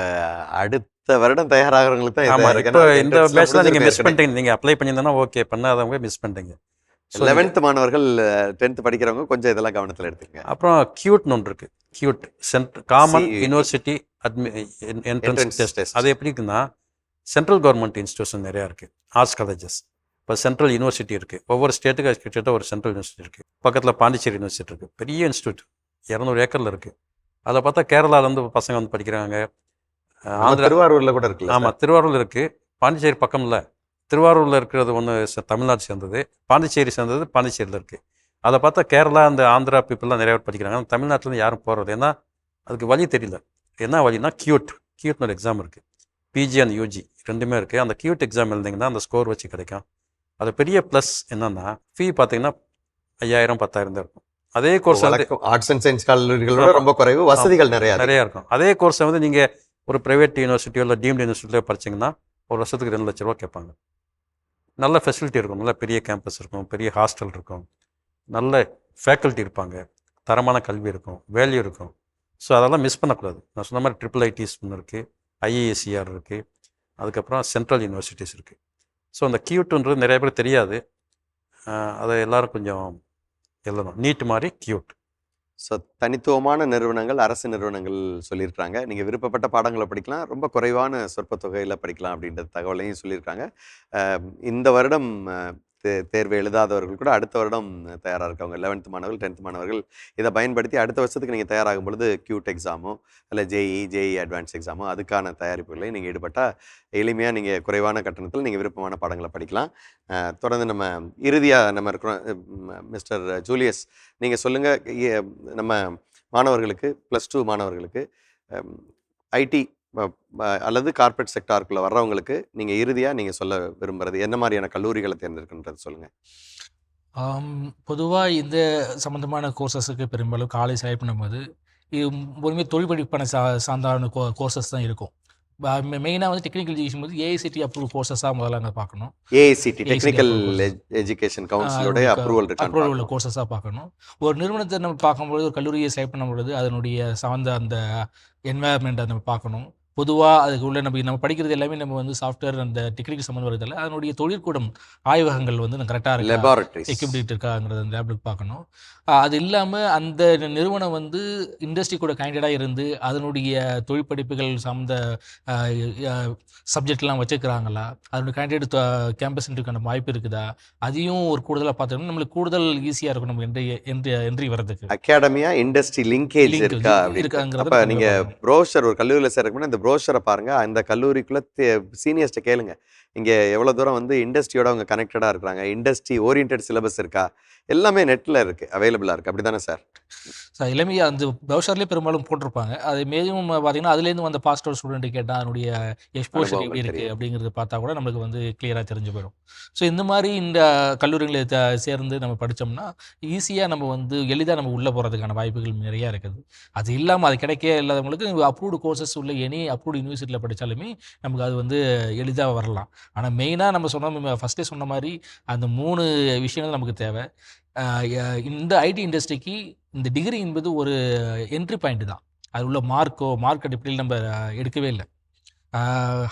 அடுத்த வருடம் தயாராகிறவங்களுக்கு தான் ஆமாம், இப்போ இந்த பேட்சில் நீங்கள் மிஸ் பண்ணிட்டீங்க. நீங்கள் அப்ளை பண்ணியிருந்தேன்னா ஓகே, பண்ணாதவங்க மிஸ் பண்ணிட்டீங்க. 11th மாணவர்கள் 10th படிக்கிறவங்க கொஞ்சம் இதெல்லாம் கவனத்தில் எடுத்துங்க. அப்புறம் கியூட்னு ஒன்று இருக்குது, cute common university entrance test. அது எப்படி இருக்குன்னா, சென்ட்ரல் கவர்மெண்ட் இன்ஸ்டியூஷன் நிறையா இருக்குது, ஆர்ட்ஸ் காலேஜஸ். இப்போ சென்ட்ரல் யூனிவர்சிட்டி இருக்குது, ஒவ்வொரு ஸ்டேட்டுக்கு கிட்டத்தட்ட ஒரு சென்ட்ரல் யூனிவர்சிட்டி இருக்குது. பக்கத்தில் பாண்டிச்சேரி யூனிவர்சிட்டி இருக்குது, பெரிய இன்ஸ்டியூட், 200 ஏக்கரில் இருக்குது. அதில் பார்த்தா கேரளாவிலேருந்து பசங்க வந்து படிக்கிறாங்க. திருவாரூரில் கூட இருக்குல்ல? ஆமாம், திருவாரூரில் இருக்குது. பாண்டிச்சேரி பக்கம் இல்லை, திருவாரூரில் இருக்கிறது ஒன்று தமிழ்நாடு சேர்ந்தது, பாண்டிச்சேரி சேர்ந்தது பாண்டிச்சேரியில் இருக்குது. அதை பார்த்தா கேரளா, அந்த ஆந்திரா பீப்புளெலாம் நிறைய பேர் படிக்கிறாங்க. ஆனால் தமிழ்நாட்டிலேருந்து யாரும் போகிறது, ஏன்னா அதுக்கு வழி தெரியல. என்ன வழினா கியூட்னு ஒரு எக்ஸாம் இருக்குது, பிஜி அண்ட் யூஜி ரெண்டுமே இருக்குது. அந்த கியூட் எக்ஸாம் எழுதிங்கன்னா அந்த ஸ்கோர் வச்சு கிடைக்கும். அது பெரிய ப்ளஸ் என்னென்னா, ஃபீ பார்த்தீங்கன்னா 5000 10,000 தான் இருக்கும். அதே கோர்ஸ் வந்து ஆர்ட்ஸ் அண்ட் சயின்ஸ் கல்லூரிகளோட ரொம்ப குறைவு, வசதிகள் நிறையா இருக்கும். அதே கோர்ஸை வந்து நீங்கள் ஒரு ப்ரைவேட் யூனிவர்சிட்டியோ இல்லை டீம்டு யூனிவர்சிட்டியோ படிச்சிங்கன்னா ஒரு வருஷத்துக்கு 2 லட்ச ரூபா கேட்பாங்க. நல்ல ஃபெசிலிட்டி இருக்கும், நல்ல பெரிய கேம்பஸ் இருக்கும், பெரிய ஹாஸ்டல் இருக்கும், நல்ல ஃபேக்கல்ட்டி இருப்பாங்க, தரமான கல்வி இருக்கும், வேல்யூ இருக்கும். ஸோ அதெல்லாம் மிஸ் பண்ணக்கூடாது. நான் சொன்ன மாதிரி ட்ரிபிள் ஐடிஸ் ஒன்று இருக்குது, ஐஏஎஸ்சிஆர் இருக்குது, அதுக்கப்புறம் சென்ட்ரல் யூனிவர்சிட்டிஸ் இருக்குது. ஸோ அந்த கியூட்டுன்றது நிறைய பேர் தெரியாது, அதை எல்லோரும் கொஞ்சம் எழுதணும். நீட் மாதிரி கியூட். ஸோ தனித்துவமான நிறுவனங்கள், அரசு நிறுவனங்கள் சொல்லியிருக்காங்க. நீங்கள் விருப்பப்பட்ட பாடங்களை படிக்கலாம், ரொம்ப குறைவான சொற்ப தொகையில் படிக்கலாம் அப்படின்ற தகவலையும் சொல்லியிருக்காங்க. இந்த வருடம் தேர்வு எழுதாதவர்கள் கூட அடுத்த வருடம் தயாராக இருக்கவங்க, 11th மாணவர்கள் 10th மாணவர்கள் இதை பயன்படுத்தி அடுத்த வருஷத்துக்கு நீங்கள் தயாராகும் பொழுது கியூட் எக்ஸாமோ இல்லை ஜேஇ அட்வான்ஸ் எக்ஸாமோ அதுக்கான தயாரிப்புகளை நீங்கள் ஈடுபட்டால் எளிமையாக நீங்கள் குறைவான கட்டணத்தில் நீங்கள் விருப்பமான பாடங்களை படிக்கலாம். தொடர்ந்து நம்ம இறுதியாக நம்ம இருக்கிறோம். மிஸ்டர் ஜூலியஸ், நீங்கள் சொல்லுங்கள், நம்ம மாணவர்களுக்கு +2 மாணவர்களுக்கு ஐடி அல்லது கார்ப்பரேட் செக்டாருக்குள்ளே வர்றவங்களுக்கு நீங்கள் இறுதியாக நீங்கள் சொல்ல விரும்புகிறது என்ன மாதிரியான கல்லூரிகளை தேர்ந்தெடுக்கின்றது சொல்லுங்கள். பொதுவாக இந்த சம்மந்தமான கோர்சஸுக்கு பெரும்பாலும் காலேஜ் செலக்ட் பண்ணும்போது இது ஒருமே தொழில் படிப்பான சார்ந்தான கோர்சஸ் தான் இருக்கும். மெயினாக வந்து டெக்னிக்கல் எஜுகேஷன் போது ஏஐசிடி அப்ரூவ் கோர்சஸாக முதல்ல அங்கே பார்க்கணும். ஏஐசிடி டெக்னிக்கல் எஜுகேஷன் கவுன்சிலோட அப்ரூவல் உள்ள கோர்சஸாக பார்க்கணும். ஒரு நிறுவனத்தை நம்ம பார்க்கும்போது, ஒரு கல்லூரியை செலக்ட் பண்ணும்பொழுது அதனுடைய சார்ந்த அந்த என்வாயர்மெண்ட்டை நம்ம பார்க்கணும். பொதுவாக அதுக்கு உள்ள நம்ம படிக்கிறது எல்லாமே நம்ம வந்து சாஃப்ட்வேர் அந்த டெக்னிக்கல் சம்மந்தம் வரதில்லை. அதனுடைய தொழிற்கூடம் ஆய்வகங்கள் வந்து கரெக்டாக இருக்கா, எக்யூப்ட் இருக்காங்கிறது அந்த லேப்லுக்கு பார்க்கணும். அது இல்லாமல் அந்த நிறுவனம் வந்து இண்டஸ்ட்ரி கூட கனெக்டடாக இருந்து அதனுடைய தொழில் படிப்புகள் சார்ந்த சப்ஜெக்ட்லாம் வச்சுருக்கிறாங்களா, அதனுடைய கேண்டிடேட் கேம்பஸ் இன்டர்வியூக்கான வாய்ப்பு இருக்குதா, அதையும் ஒரு கூடுதலாக பார்த்தோம்னா நம்மளுக்கு கூடுதல் ஈஸியாக இருக்கும் நம்ம என்ட்ரி வர்றதுக்கு. அகாடமியா இண்டஸ்ட்ரி லிங்கேஜ் இருக்காங்கிறத நீங்கள் ப்ரோஷர் ஒரு கல்லூரியில் சேர்க்கணும்னா இந்த ப்ரோஷரை பாருங்கள். அந்த கல்லூரிக்குள்ளே சீனியர்ஸ்ட்டை கேளுங்க, இங்கே எவ்வளோ தூரம் வந்து இண்டஸ்ட்ரியோட அவங்க கனெக்டடாக இருக்கிறாங்க, இண்டஸ்ட்ரி ஓரியன்ட் சிலபஸ் இருக்கா, எல்லாமே நெட்டில் இருக்குது, அவைலபிளாக இருக்குது. அப்படி தானே சார்? சார் எல்லாமே அந்த ப்ரௌசர்லேயே பெரும்பாலும் போட்டிருப்பாங்க. அது மேலும் பார்த்தீங்கன்னா அதுலேருந்து வந்த பாஸ்ட் அவுட் ஸ்டூடெண்ட்டு கேட்டால் அதனுடைய எக்ஸ்போஷர் எப்படி இருக்குது அப்படிங்கிறது பார்த்தா கூட நம்மளுக்கு வந்து கிளியராக தெரிஞ்சு போயிடும். ஸோ இந்த மாதிரி இந்த கல்லூரிகளை சேர்ந்து நம்ம படித்தோம்னா ஈஸியாக நம்ம வந்து எளிதாக நம்ம உள்ளே போகிறதுக்கான வாய்ப்புகள் நிறையா இருக்குது. அது இல்லாமல் அது கிடைக்க இல்லாதவங்களுக்கு அப்ரூவ்டு கோர்சஸ் உள்ள எனி அப்ரூவ்டு யூனிவர்சிட்டியில் படித்தாலுமே நமக்கு அது வந்து எளிதாக வரலாம். ஆனால் மெயினாக நம்ம ஃபஸ்ட்டே சொன்ன மாதிரி அந்த 3 விஷயங்கள் நமக்கு தேவை. இந்த ஐடி இண்டஸ்ட்ரிக்கு இந்த டிகிரி என்பது ஒரு என்ட்ரி பாயிண்ட் தான். அது உள்ள மார்க் அடிப்படையில் நம்ம எடுக்கவே இல்லை.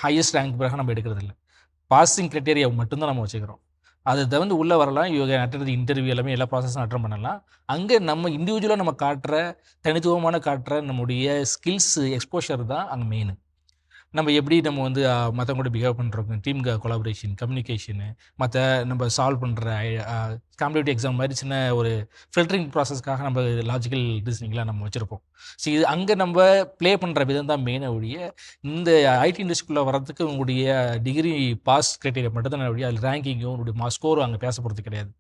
ஹையஸ்ட் ரேங்க் பிறகு நம்ம எடுக்கிறது இல்லை. பாசிங் க்ரைட்டேரியா மட்டும்தான் நம்ம வச்சுக்கிறோம். அதை தவிர்த்து உள்ளே வரலாம், அட்டெண்ட் இன்டர்வியூ எல்லாமே எல்லா ப்ராசஸும் அட்டன் பண்ணலாம். அங்கே நம்ம இண்டிவிஜுவலாக நம்ம தனித்துவமான காட்டுற நம்முடைய ஸ்கில்ஸ் எக்ஸ்போஷர் தான் அங்கே மெயின். நம்ம எப்படி நம்ம வந்து மற்றவங்க கூட பிஹேவ் பண்ணுறோம், டீம் கொலாபரேஷன், கம்யூனிகேஷனு, மற்ற நம்ம சால்வ் பண்ணுற காம்படிட்டிவ் எக்ஸாம் மாதிரி சின்ன ஒரு ஃபில்டரிங் ப்ராசஸ்க்காக நம்ம லாஜிக்கல் ரீசனிங்லாம் நம்ம வச்சுருப்போம். ஸோ இது அங்கே நம்ம ப்ளே பண்ணுற விதம் தான் மெயினாக ஒழிய, இந்த ஐடி இண்டஸ்ட்ரிக்குள்ளே வர்றதுக்கு உங்களுடைய டிகிரி பாஸ் க்ரைட்டீரியா மட்டும் தான் ஒழிய, அதில் ரேங்கிங்கோ உங்களுடைய ஸ்கோரும் அங்கே பேச போகிறது கிடையாது.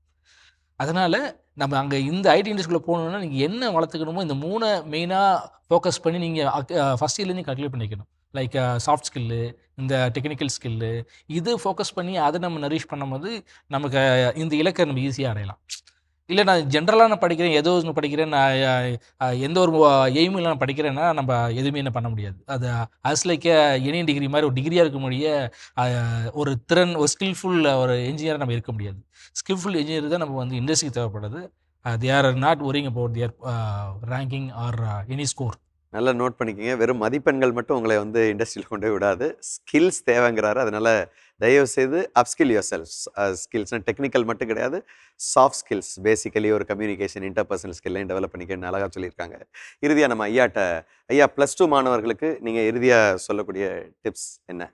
அதனால் நம்ம அங்கே இந்த ஐடி இண்டஸ்ட்ரிக்குள்ளே போகணுன்னா நீங்கள் என்ன வளர்த்துக்கணுமோ இந்த 3 மெயினாக ஃபோக்கஸ் பண்ணி நீங்கள் ஃபஸ்ட் இயர்லேருந்து கல்குலேட் பண்ணிக்கணும். லைக் சாஃப்ட் ஸ்கில்லு, இந்த டெக்னிக்கல் ஸ்கில்லு, இது ஃபோக்கஸ் பண்ணி அதை நம்ம நரிஷ் பண்ணும்போது நமக்கு இந்த இலக்கை நம்ம ஈஸியாக அடையலாம். இல்லை நான் ஜென்ரலாக நான் படிக்கிறேன், ஏதோ ஒன்று படிக்கிறேன், நான் எந்த ஒரு எய்மும் இல்லை நான் படிக்கிறேன்னா நம்ம எதுவுமே என்ன பண்ண முடியாது. அது அஸ் லைக் எனி டிகிரி மாதிரி ஒரு டிகிரியாக இருக்க முடிய ஒரு திறன், ஒரு ஸ்கில்ஃபுல் ஒரு என்ஜினியராக நம்ம இருக்க முடியாது. ஸ்கில்ஃபுல் என்ஜினியர் தான் நம்ம வந்து இண்டஸ்ட்ரிக்கு தேவைப்படுது. They are not worrying about their ranking or any score. நல்லா நோட் பண்ணிக்கோங்க. வெறும் மதிப்பெண்கள் மட்டும் உங்களை வந்து இண்டஸ்ட்ரியில் கொண்டு போய் விடாது. ஸ்கில்ஸ் தேவைங்கிறாரு. அதனால் தயவு செய்து அப்ஸ்கில் யுவர் செல்ஃப். ஸ்கில்ஸ்னால் டெக்னிக்கல் மட்டும் கிடையாது, சாஃப்ட் ஸ்கில்ஸ், பேசிக்கலி ஒரு கம்யூனிகேஷன், இன்டர்பர்சனல் ஸ்கில்லையும் டெவலப் பண்ணிக்கணும்னு அழகாக சொல்லியிருக்காங்க. இறுதியாக நம்ம ஐயா +2 மாணவர்களுக்கு நீங்கள் இறுதியாக சொல்லக்கூடிய டிப்ஸ் என்ன?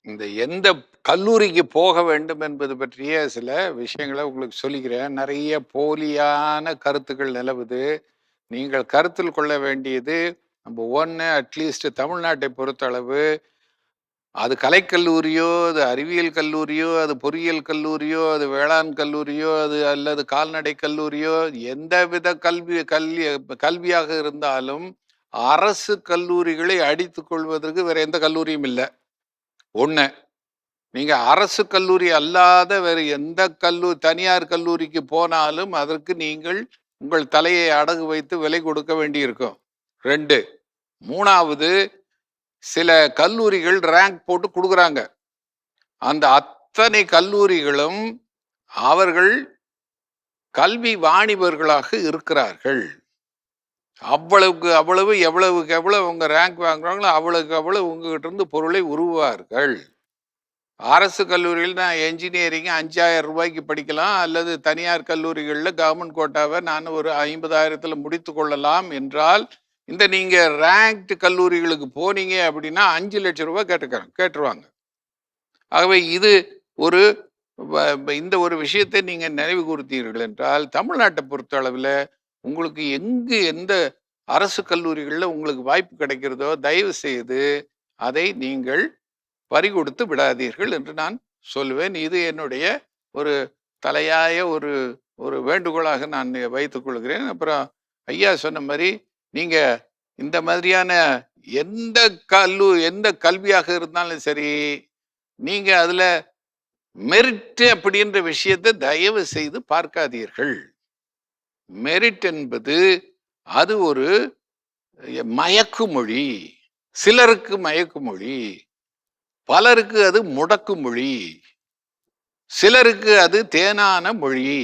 இந்த எந்த கல்லூரிக்கு போக வேண்டும் என்பது பற்றிய சில விஷயங்களை உங்களுக்கு சொல்லிக்கிறேன். நிறைய போலியான கருத்துக்கள் நிலவுது. நீங்கள் கருத்தில் கொள்ள வேண்டியது நம்பர் 1, அட்லீஸ்ட் தமிழ்நாட்டை பொறுத்தளவு, அது கலைக்கல்லூரியோ, அது அறிவியல் கல்லூரியோ, அது பொறியியல் கல்லூரியோ, அது வேளாண் கல்லூரியோ, அது அல்லது கால்நடை கல்லூரியோ, எந்தவித கல்வியாக இருந்தாலும் அரசு கல்லூரிகளை அடித்துக் கொள்வதற்கு வேற எந்த கல்லூரியும் இல்லை. 1, நீங்க அரசு கல்லூரி அல்லாத வேறு எந்த தனியார் கல்லூரிக்கு போனாலும் அதற்கு நீங்கள் உங்கள் தலையை அடகு வைத்து விலை கொடுக்க வேண்டியிருக்கும். 2, 3வது, சில கல்லூரிகள் ரேங்க் போட்டு கொடுக்குறாங்க. அந்த அத்தனை கல்லூரிகளும் அவர்கள் கல்வி வாணிபர்களாக இருக்கிறார்கள். அவ்வளவு எவ்வளவுக்கு எவ்வளவு உங்க ரேங்க் வாங்குறாங்களோ அவ்வளவுக்கு அவ்வளவு உங்ககிட்ட இருந்து பொருளை உருவார்கள். அரசு கல்லூரியில் நான் என்ஜினியரிங் 5000 ரூபாய்க்கு படிக்கலாம், அல்லது தனியார் கல்லூரிகளில் கவர்மெண்ட் கோட்டாவை நான் ஒரு 50,000 முடித்து கொள்ளலாம் என்றால், இந்த நீங்க ரேங்க்டு கல்லூரிகளுக்கு போனீங்க அப்படின்னா 5 லட்சம் ரூபாய் கேட்டுருவாங்க. ஆகவே இது ஒரு இந்த ஒரு விஷயத்தை நீங்க நினைவு கூர்த்தீர்கள் என்றால், தமிழ்நாட்டை பொறுத்த அளவில் உங்களுக்கு எந்த அரசு கல்லூரிகளில் உங்களுக்கு வாய்ப்பு கிடைக்கிறதோ தயவு செய்து அதை நீங்கள் பறிகொடுத்து விடாதீர்கள் என்று நான் சொல்லுவேன். இது என்னுடைய ஒரு தலையாய ஒரு வேண்டுகோளாக நான் வைத்துக் கொள்கிறேன். அப்புறம் ஐயா சொன்ன மாதிரி நீங்க இந்த மாதிரியான எந்த கல்வியாக இருந்தாலும் சரி, நீங்க அதுல மெரிட் அப்படின்ற விஷயத்தை தயவு செய்து பார்க்காதீர்கள். மெரிட் என்பது அது ஒரு மயக்குமொழி. சிலருக்கு மயக்குமொழி, பலருக்கு அது முடக்கு மொழி, சிலருக்கு அது தேனான மொழி.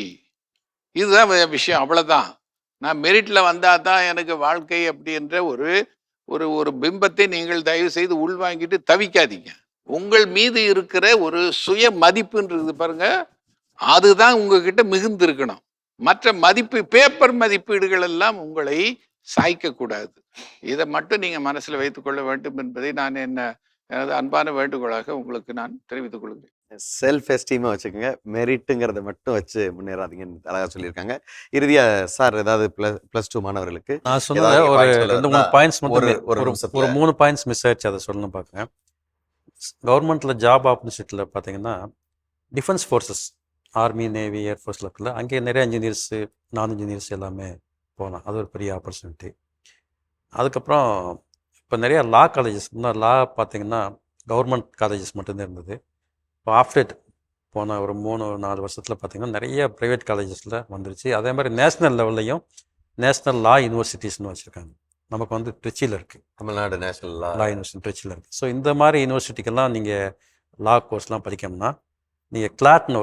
இதுதான் விஷயம், அவ்வளவுதான். நான் மெரிட்ல வந்தா தான் எனக்கு வாழ்க்கை அப்படின்ற ஒரு பிம்பத்தை நீங்கள் தயவு செய்து உள்வாங்கிட்டு தவிக்காதீங்க. உங்கள் மீது இருக்கிற ஒரு சுய மதிப்புன்றது பாருங்க, அதுதான் உங்ககிட்ட மிகுந்து இருக்கணும். மற்ற பேப்பர் மதிப்பீடுகள் எல்லாம் உங்களை சாய்க்க கூடாது. இதை மட்டும் நீங்க மனசுல வைத்துக் கொள்ள வேண்டும் என்பதை நான் எனது அன்பான வேண்டுகோளாக உங்களுக்கு நான் தெரிவித்துக் கொள்கிறேன். செல்ஃப் எஸ்டீமை வச்சுக்கோங்க, மெரிட்டுங்கிறத மட்டும் வச்சு முன்னேறாதீங்கன்னு அழகாக சொல்லியிருக்காங்க. இறுதியா சார் ஏதாவது +2 மாணவர்களுக்கு நான் சொன்ன ஒரு 2-3 பாயிண்ட்ஸ் மட்டும், ஒரு 3 பாயிண்ட்ஸ் மிஸ் ஆயிடுச்சு, அதை சொல்லணும் பார்க்குறேன். கவர்மெண்ட்டில் ஜாப் ஆப்பர்ச்சுனிட்டியில் பார்த்தீங்கன்னா டிஃபென்ஸ் ஃபோர்ஸஸ், ஆர்மி, நேவி, ஏர்ஃபோர்ஸில் இருக்குல்ல, அங்கே நிறைய இன்ஜினியர்ஸு, நான் இன்ஜினியர்ஸ் எல்லாமே போகலாம். அது ஒரு பெரிய ஆப்பர்ச்சுனிட்டி. அதுக்கப்புறம் இப்போ நிறையா லா காலேஜஸ், இன்னும் லா பார்த்தீங்கன்னா கவர்மெண்ட் காலேஜஸ் மட்டும்தான் இருந்தது. இப்போ ஆஃப்டர் போன ஒரு 3-4 வருஷத்தில் பார்த்தீங்கன்னா நிறைய ப்ரைவேட் காலேஜஸில் வந்துருச்சு. அதே மாதிரி நேஷ்னல் லெவல்லையும் நேஷ்னல் லா யூனிவர்சிட்டிஸ்னு வச்சுருக்காங்க. நமக்கு வந்து திருச்சியில் இருக்குது, தமிழ்நாடு நேஷ்னல் லா யூனிவர்சிட்டி திருச்சியில் இருக்குது. ஸோ இந்த மாதிரி யூனிவர்சிட்டிக்கெல்லாம் நீங்கள் லா கோர்ஸ்லாம் படிக்கணும்னா நீங்கள் கிளாட்னு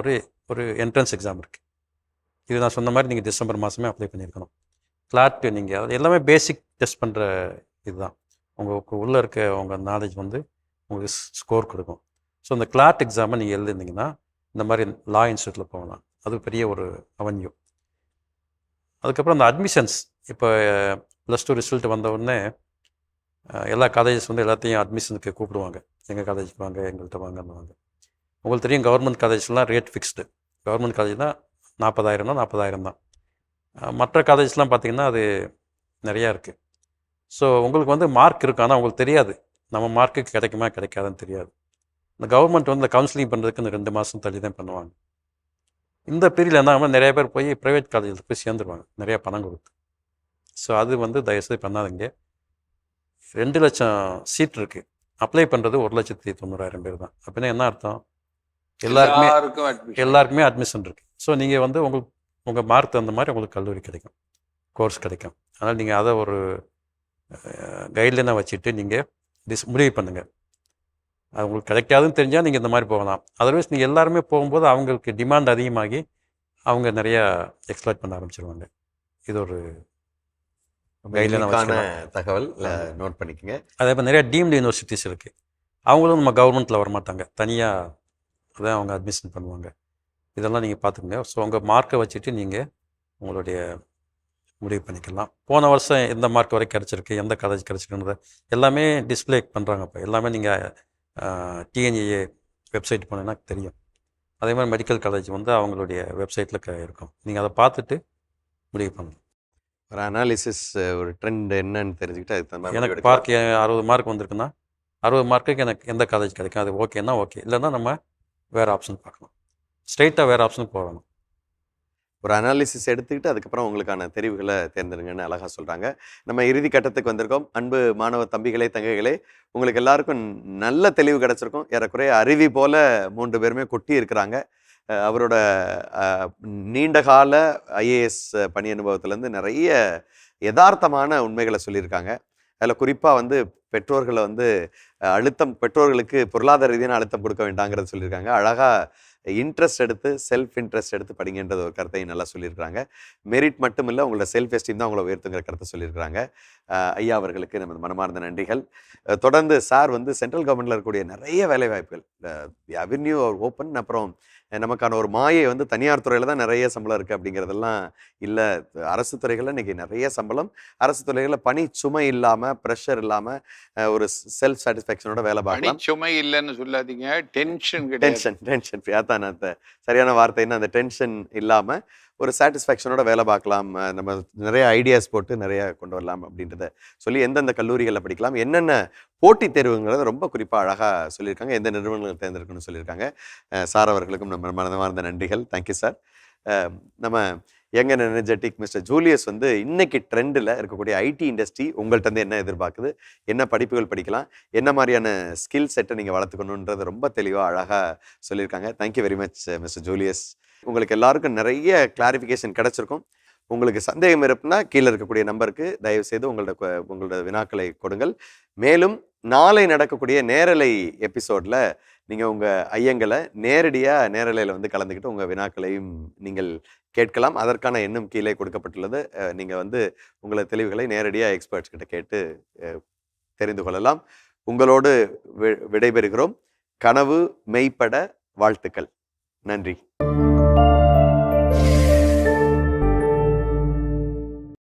ஒரு என்ட்ரன்ஸ் எக்ஸாம் இருக்குது. இது நான் சொன்ன மாதிரி நீங்கள் டிசம்பர் மாதமே அப்ளை பண்ணியிருக்கணும். கிளாட் நீங்கள் அது எல்லாமே பேசிக் டெஸ்ட் பண்ணுற இதுதான். உங்களுக்கு உள்ளே இருக்க உங்கள் நாலேஜ் வந்து உங்களுக்கு ஸ்கோர் கொடுக்கும். ஸோ இந்த கிளாட் எக்ஸாமை நீங்கள் எழுதிருந்தீங்கன்னா இந்த மாதிரி லா இன்ஸ்டியூட்டில் போகலாம். அது பெரிய ஒரு அவென்யூ. அதுக்கப்புறம் அந்த அட்மிஷன்ஸ், இப்போ +2 ரிசல்ட் வந்த உடனே எல்லா காலேஜஸ் வந்து எல்லாத்தையும் அட்மிஷனுக்கு கூப்பிடுவாங்க. எங்கள் காலேஜுக்கு வாங்க, எங்கள்கிட்ட வாங்க. உங்களுக்கு தெரியும் கவர்மெண்ட் காலேஜ்லாம் ரேட் ஃபிக்ஸ்டு. கவர்மெண்ட் காலேஜ்னால் 40,000னா 40,000 தான். மற்ற காலேஜ்லாம் பார்த்திங்கன்னா அது நிறையா இருக்குது. ஸோ உங்களுக்கு வந்து மார்க் இருக்கும், ஆனால் உங்களுக்கு தெரியாது நம்ம மார்க்குக்கு கிடைக்குமா கிடைக்காதுன்னு தெரியாது. இந்த கவர்மெண்ட் வந்து இந்த கவுன்சிலிங் பண்ணுறதுக்கு இந்த 2 மாதம் தள்ளி தான் பண்ணுவாங்க. இந்த பீரியடில் என்ன நிறைய பேர் போய் ப்ரைவேட் காலேஜில் போய் சேர்ந்துருவாங்க நிறையா பணம் கொடுத்து. ஸோ அது வந்து தயவுசெய்து பண்ணாதீங்க. 2 லட்சம் சீட் இருக்குது, அப்ளை பண்ணுறது 1,90,000 பேர் தான். அப்படின்னா என்ன அர்த்தம்? எல்லாருக்குமே அட்மிஷன் இருக்குது. ஸோ நீங்கள் வந்து உங்கள் மார்க் தகுந்த மாதிரி உங்களுக்கு கல்லூரி கிடைக்கும், கோர்ஸ் கிடைக்கும். அதனால் நீங்கள் அதை ஒரு கைட்லைனாக வச்சுட்டு நீங்கள் முடிவு பண்ணுங்கள். அது உங்களுக்கு கிடைக்காதுன்னு தெரிஞ்சால் நீங்கள் இந்த மாதிரி போகலாம். அதர்வைஸ் நீங்கள் எல்லாருமே போகும்போது அவங்களுக்கு டிமாண்ட் அதிகமாகி அவங்க நிறையா எக்ஸ்ப்ளாய்ட் பண்ண ஆரம்பிச்சிருவாங்க. இது ஒரு கைட்லைனான தகவல் நோட் பண்ணிக்கோங்க. அதே மாதிரி நிறையா டீம்டு யூனிவர்சிட்டிஸ் இருக்குது, அவங்களும் நம்ம கவர்மெண்ட்டில் வரமாட்டாங்க, தனியாக தான் அவங்க அட்மிஷன் பண்ணுவாங்க. இதெல்லாம் நீங்கள் பார்த்துக்கோங்க. ஸோ உங்கள் மார்க்கை வச்சுட்டு நீங்கள் உங்களுடைய முடிவு பண்ணிக்கலாம். போன வருஷம் எந்த மார்க் வரை கிடச்சிருக்கு, எந்த காலேஜ் கிடச்சிருக்குன்றத எல்லாமே டிஸ்பிளே பண்ணுறாங்க. இப்போ எல்லாமே நீங்கள் டிஎன்ஏஏ வெப்சைட் போனீங்கன்னா தெரியும். அதே மாதிரி மெடிக்கல் காலேஜ் வந்து அவங்களுடைய வெப்சைட்டில் இருக்கும். நீங்கள் அதை பார்த்துட்டு முடிவு பண்ணணும். ஒரு அனாலிசிஸ், ஒரு ட்ரெண்ட் என்னன்னு தெரிஞ்சுக்கிட்டு அதுக்கு தகுந்த எனக்கு மார்க் 60 மார்க் வந்திருக்குன்னா 60 மார்க்குக்கு எனக்கு எந்த காலேஜ் கிடைக்கும், அது ஓகேன்னா ஓகே, இல்லைன்னா நம்ம வேறு ஆப்ஷன் பார்க்கணும், ஸ்ட்ரெயிட்டாக வேறு ஆப்ஷன் போகணும். ஒரு அனாலிசிஸ் எடுத்துக்கிட்டு அதுக்கப்புறம் உங்களுக்கான தெரிவுகளை தேர்ந்தெடுங்கன்னு அழகாக சொல்கிறாங்க. நம்ம இறுதி கட்டத்துக்கு வந்திருக்கோம். அன்பு மாணவ தம்பிகளே, தங்கைகளே, உங்களுக்கு எல்லாருக்கும் நல்ல தெளிவு கிடச்சிருக்கும். ஏறக்குறைய அருவி போல 3 பேருமே கொட்டி இருக்கிறாங்க. அவரோட நீண்டகால ஐஏஎஸ் பணி அனுபவத்திலேருந்து நிறைய யதார்த்தமான உண்மைகளை சொல்லியிருக்காங்க. அதில் குறிப்பாக வந்து பெற்றோர்களை வந்து பெற்றோர்களுக்கு பொருளாதார ரீதியான அழுத்தம் கொடுக்க வேண்டாங்கிறத சொல்லியிருக்காங்க. அழகாக இன்ட்ரெஸ்ட் எடுத்து, செல்ஃப் இன்ட்ரெஸ்ட் எடுத்து படிங்கன்றது ஒரு கருத்தையும் நல்லா சொல்லியிருக்கிறாங்க. மெரிட் மட்டும் இல்லை, உங்களோட செல்ஃப் எஸ்டீம் தான் உங்களை உயர்த்துங்கிற கருத்தை சொல்லியிருக்கிறாங்க. ஐயா அவர்களுக்கு நமது மனமார்ந்த நன்றிகள். தொடர்ந்து சார் வந்து சென்ட்ரல் கவர்மெண்ட்டில் இருக்கக்கூடிய நிறைய வேலைவாய்ப்புகள், அவென்யூ ஓப்பன், அப்புறம் நமக்கான ஒரு மாயை வந்து தனியார் துறையில் தான் நிறைய சம்பளம் இருக்குது அப்படிங்கிறதெல்லாம் இல்லை. அரசு துறைகளில் இன்றைக்கி நிறைய சம்பளம், அரசு துறைகளில் பணி சுமை இல்லாமல், ப்ரெஷர் இல்லாமல், ஒரு செல்ஃப் சாட்டிஸ்ஃபேக்ஷனோட வேலை பார்க்கலாம். சுமை இல்லைன்னு சொல்லாதீங்க, டென்ஷன் அதான் சரியான வார்த்தைன்னா அந்த டென்ஷன் இல்லாமல் ஒரு சாட்டிஸ்ஃபேக்ஷனோட வேலை பார்க்கலாம். நம்ம நிறைய ஐடியாஸ் போட்டு நிறைய கொண்டு வரலாம் அப்படின்றத சொல்லி எந்தெந்த கல்லூரிகளில் படிக்கலாம், என்னென்ன போட்டித் தேர்வுங்கிறத ரொம்ப குறிப்பாக அழகாக சொல்லியிருக்காங்க, எந்த நிறுவனங்கள் தேர்ந்தெடுக்கணும்னு சொல்லியிருக்காங்க. சார் அவர்களுக்கும் நம்ம மனமார்ந்த நன்றிகள். Thank you sir. நம்ம young and energetic mister Julius வந்து இன்னைக்கு ட்ரெண்டில் இருக்கக்கூடிய ஐடி இண்டஸ்ட்ரி உங்கள்கிட்ட வந்து என்ன எதிர்பார்க்குது, என்ன படிப்புகள் படிக்கலாம், என்ன மாதிரியான ஸ்கில் செட்டை நீங்கள் வளர்த்துக்கணுன்றது ரொம்ப தெளிவாக அழகாக சொல்லியிருக்காங்க. Thank you very much mister Julius. உங்களுக்கு எல்லாருக்கும் நிறைய கிளாரிஃபிகேஷன் கிடச்சிருக்கும். உங்களுக்கு சந்தேகம் இருப்புனா கீழே இருக்கக்கூடிய நம்பருக்கு தயவுசெய்து உங்களோட வினாக்களை கொடுங்கள். மேலும் நாளை நடக்கக்கூடிய நேரலை எபிசோடில் நீங்கள் உங்கள் ஐயங்களை நேரலையில் வந்து கலந்துக்கிட்டு உங்கள் வினாக்களையும் நீங்கள் கேட்கலாம். அதற்கான எண்ணும் கீழே கொடுக்கப்பட்டுள்ளது. நீங்கள் வந்து உங்களோட தெளிவுகளை நேரடியாக எக்ஸ்பர்ட்ஸ் கிட்ட கேட்டு தெரிந்து கொள்ளலாம். உங்களோடு விடைபெறுகிறோம். கனவு மெய்ப்பட வாழ்த்துக்கள். நன்றி.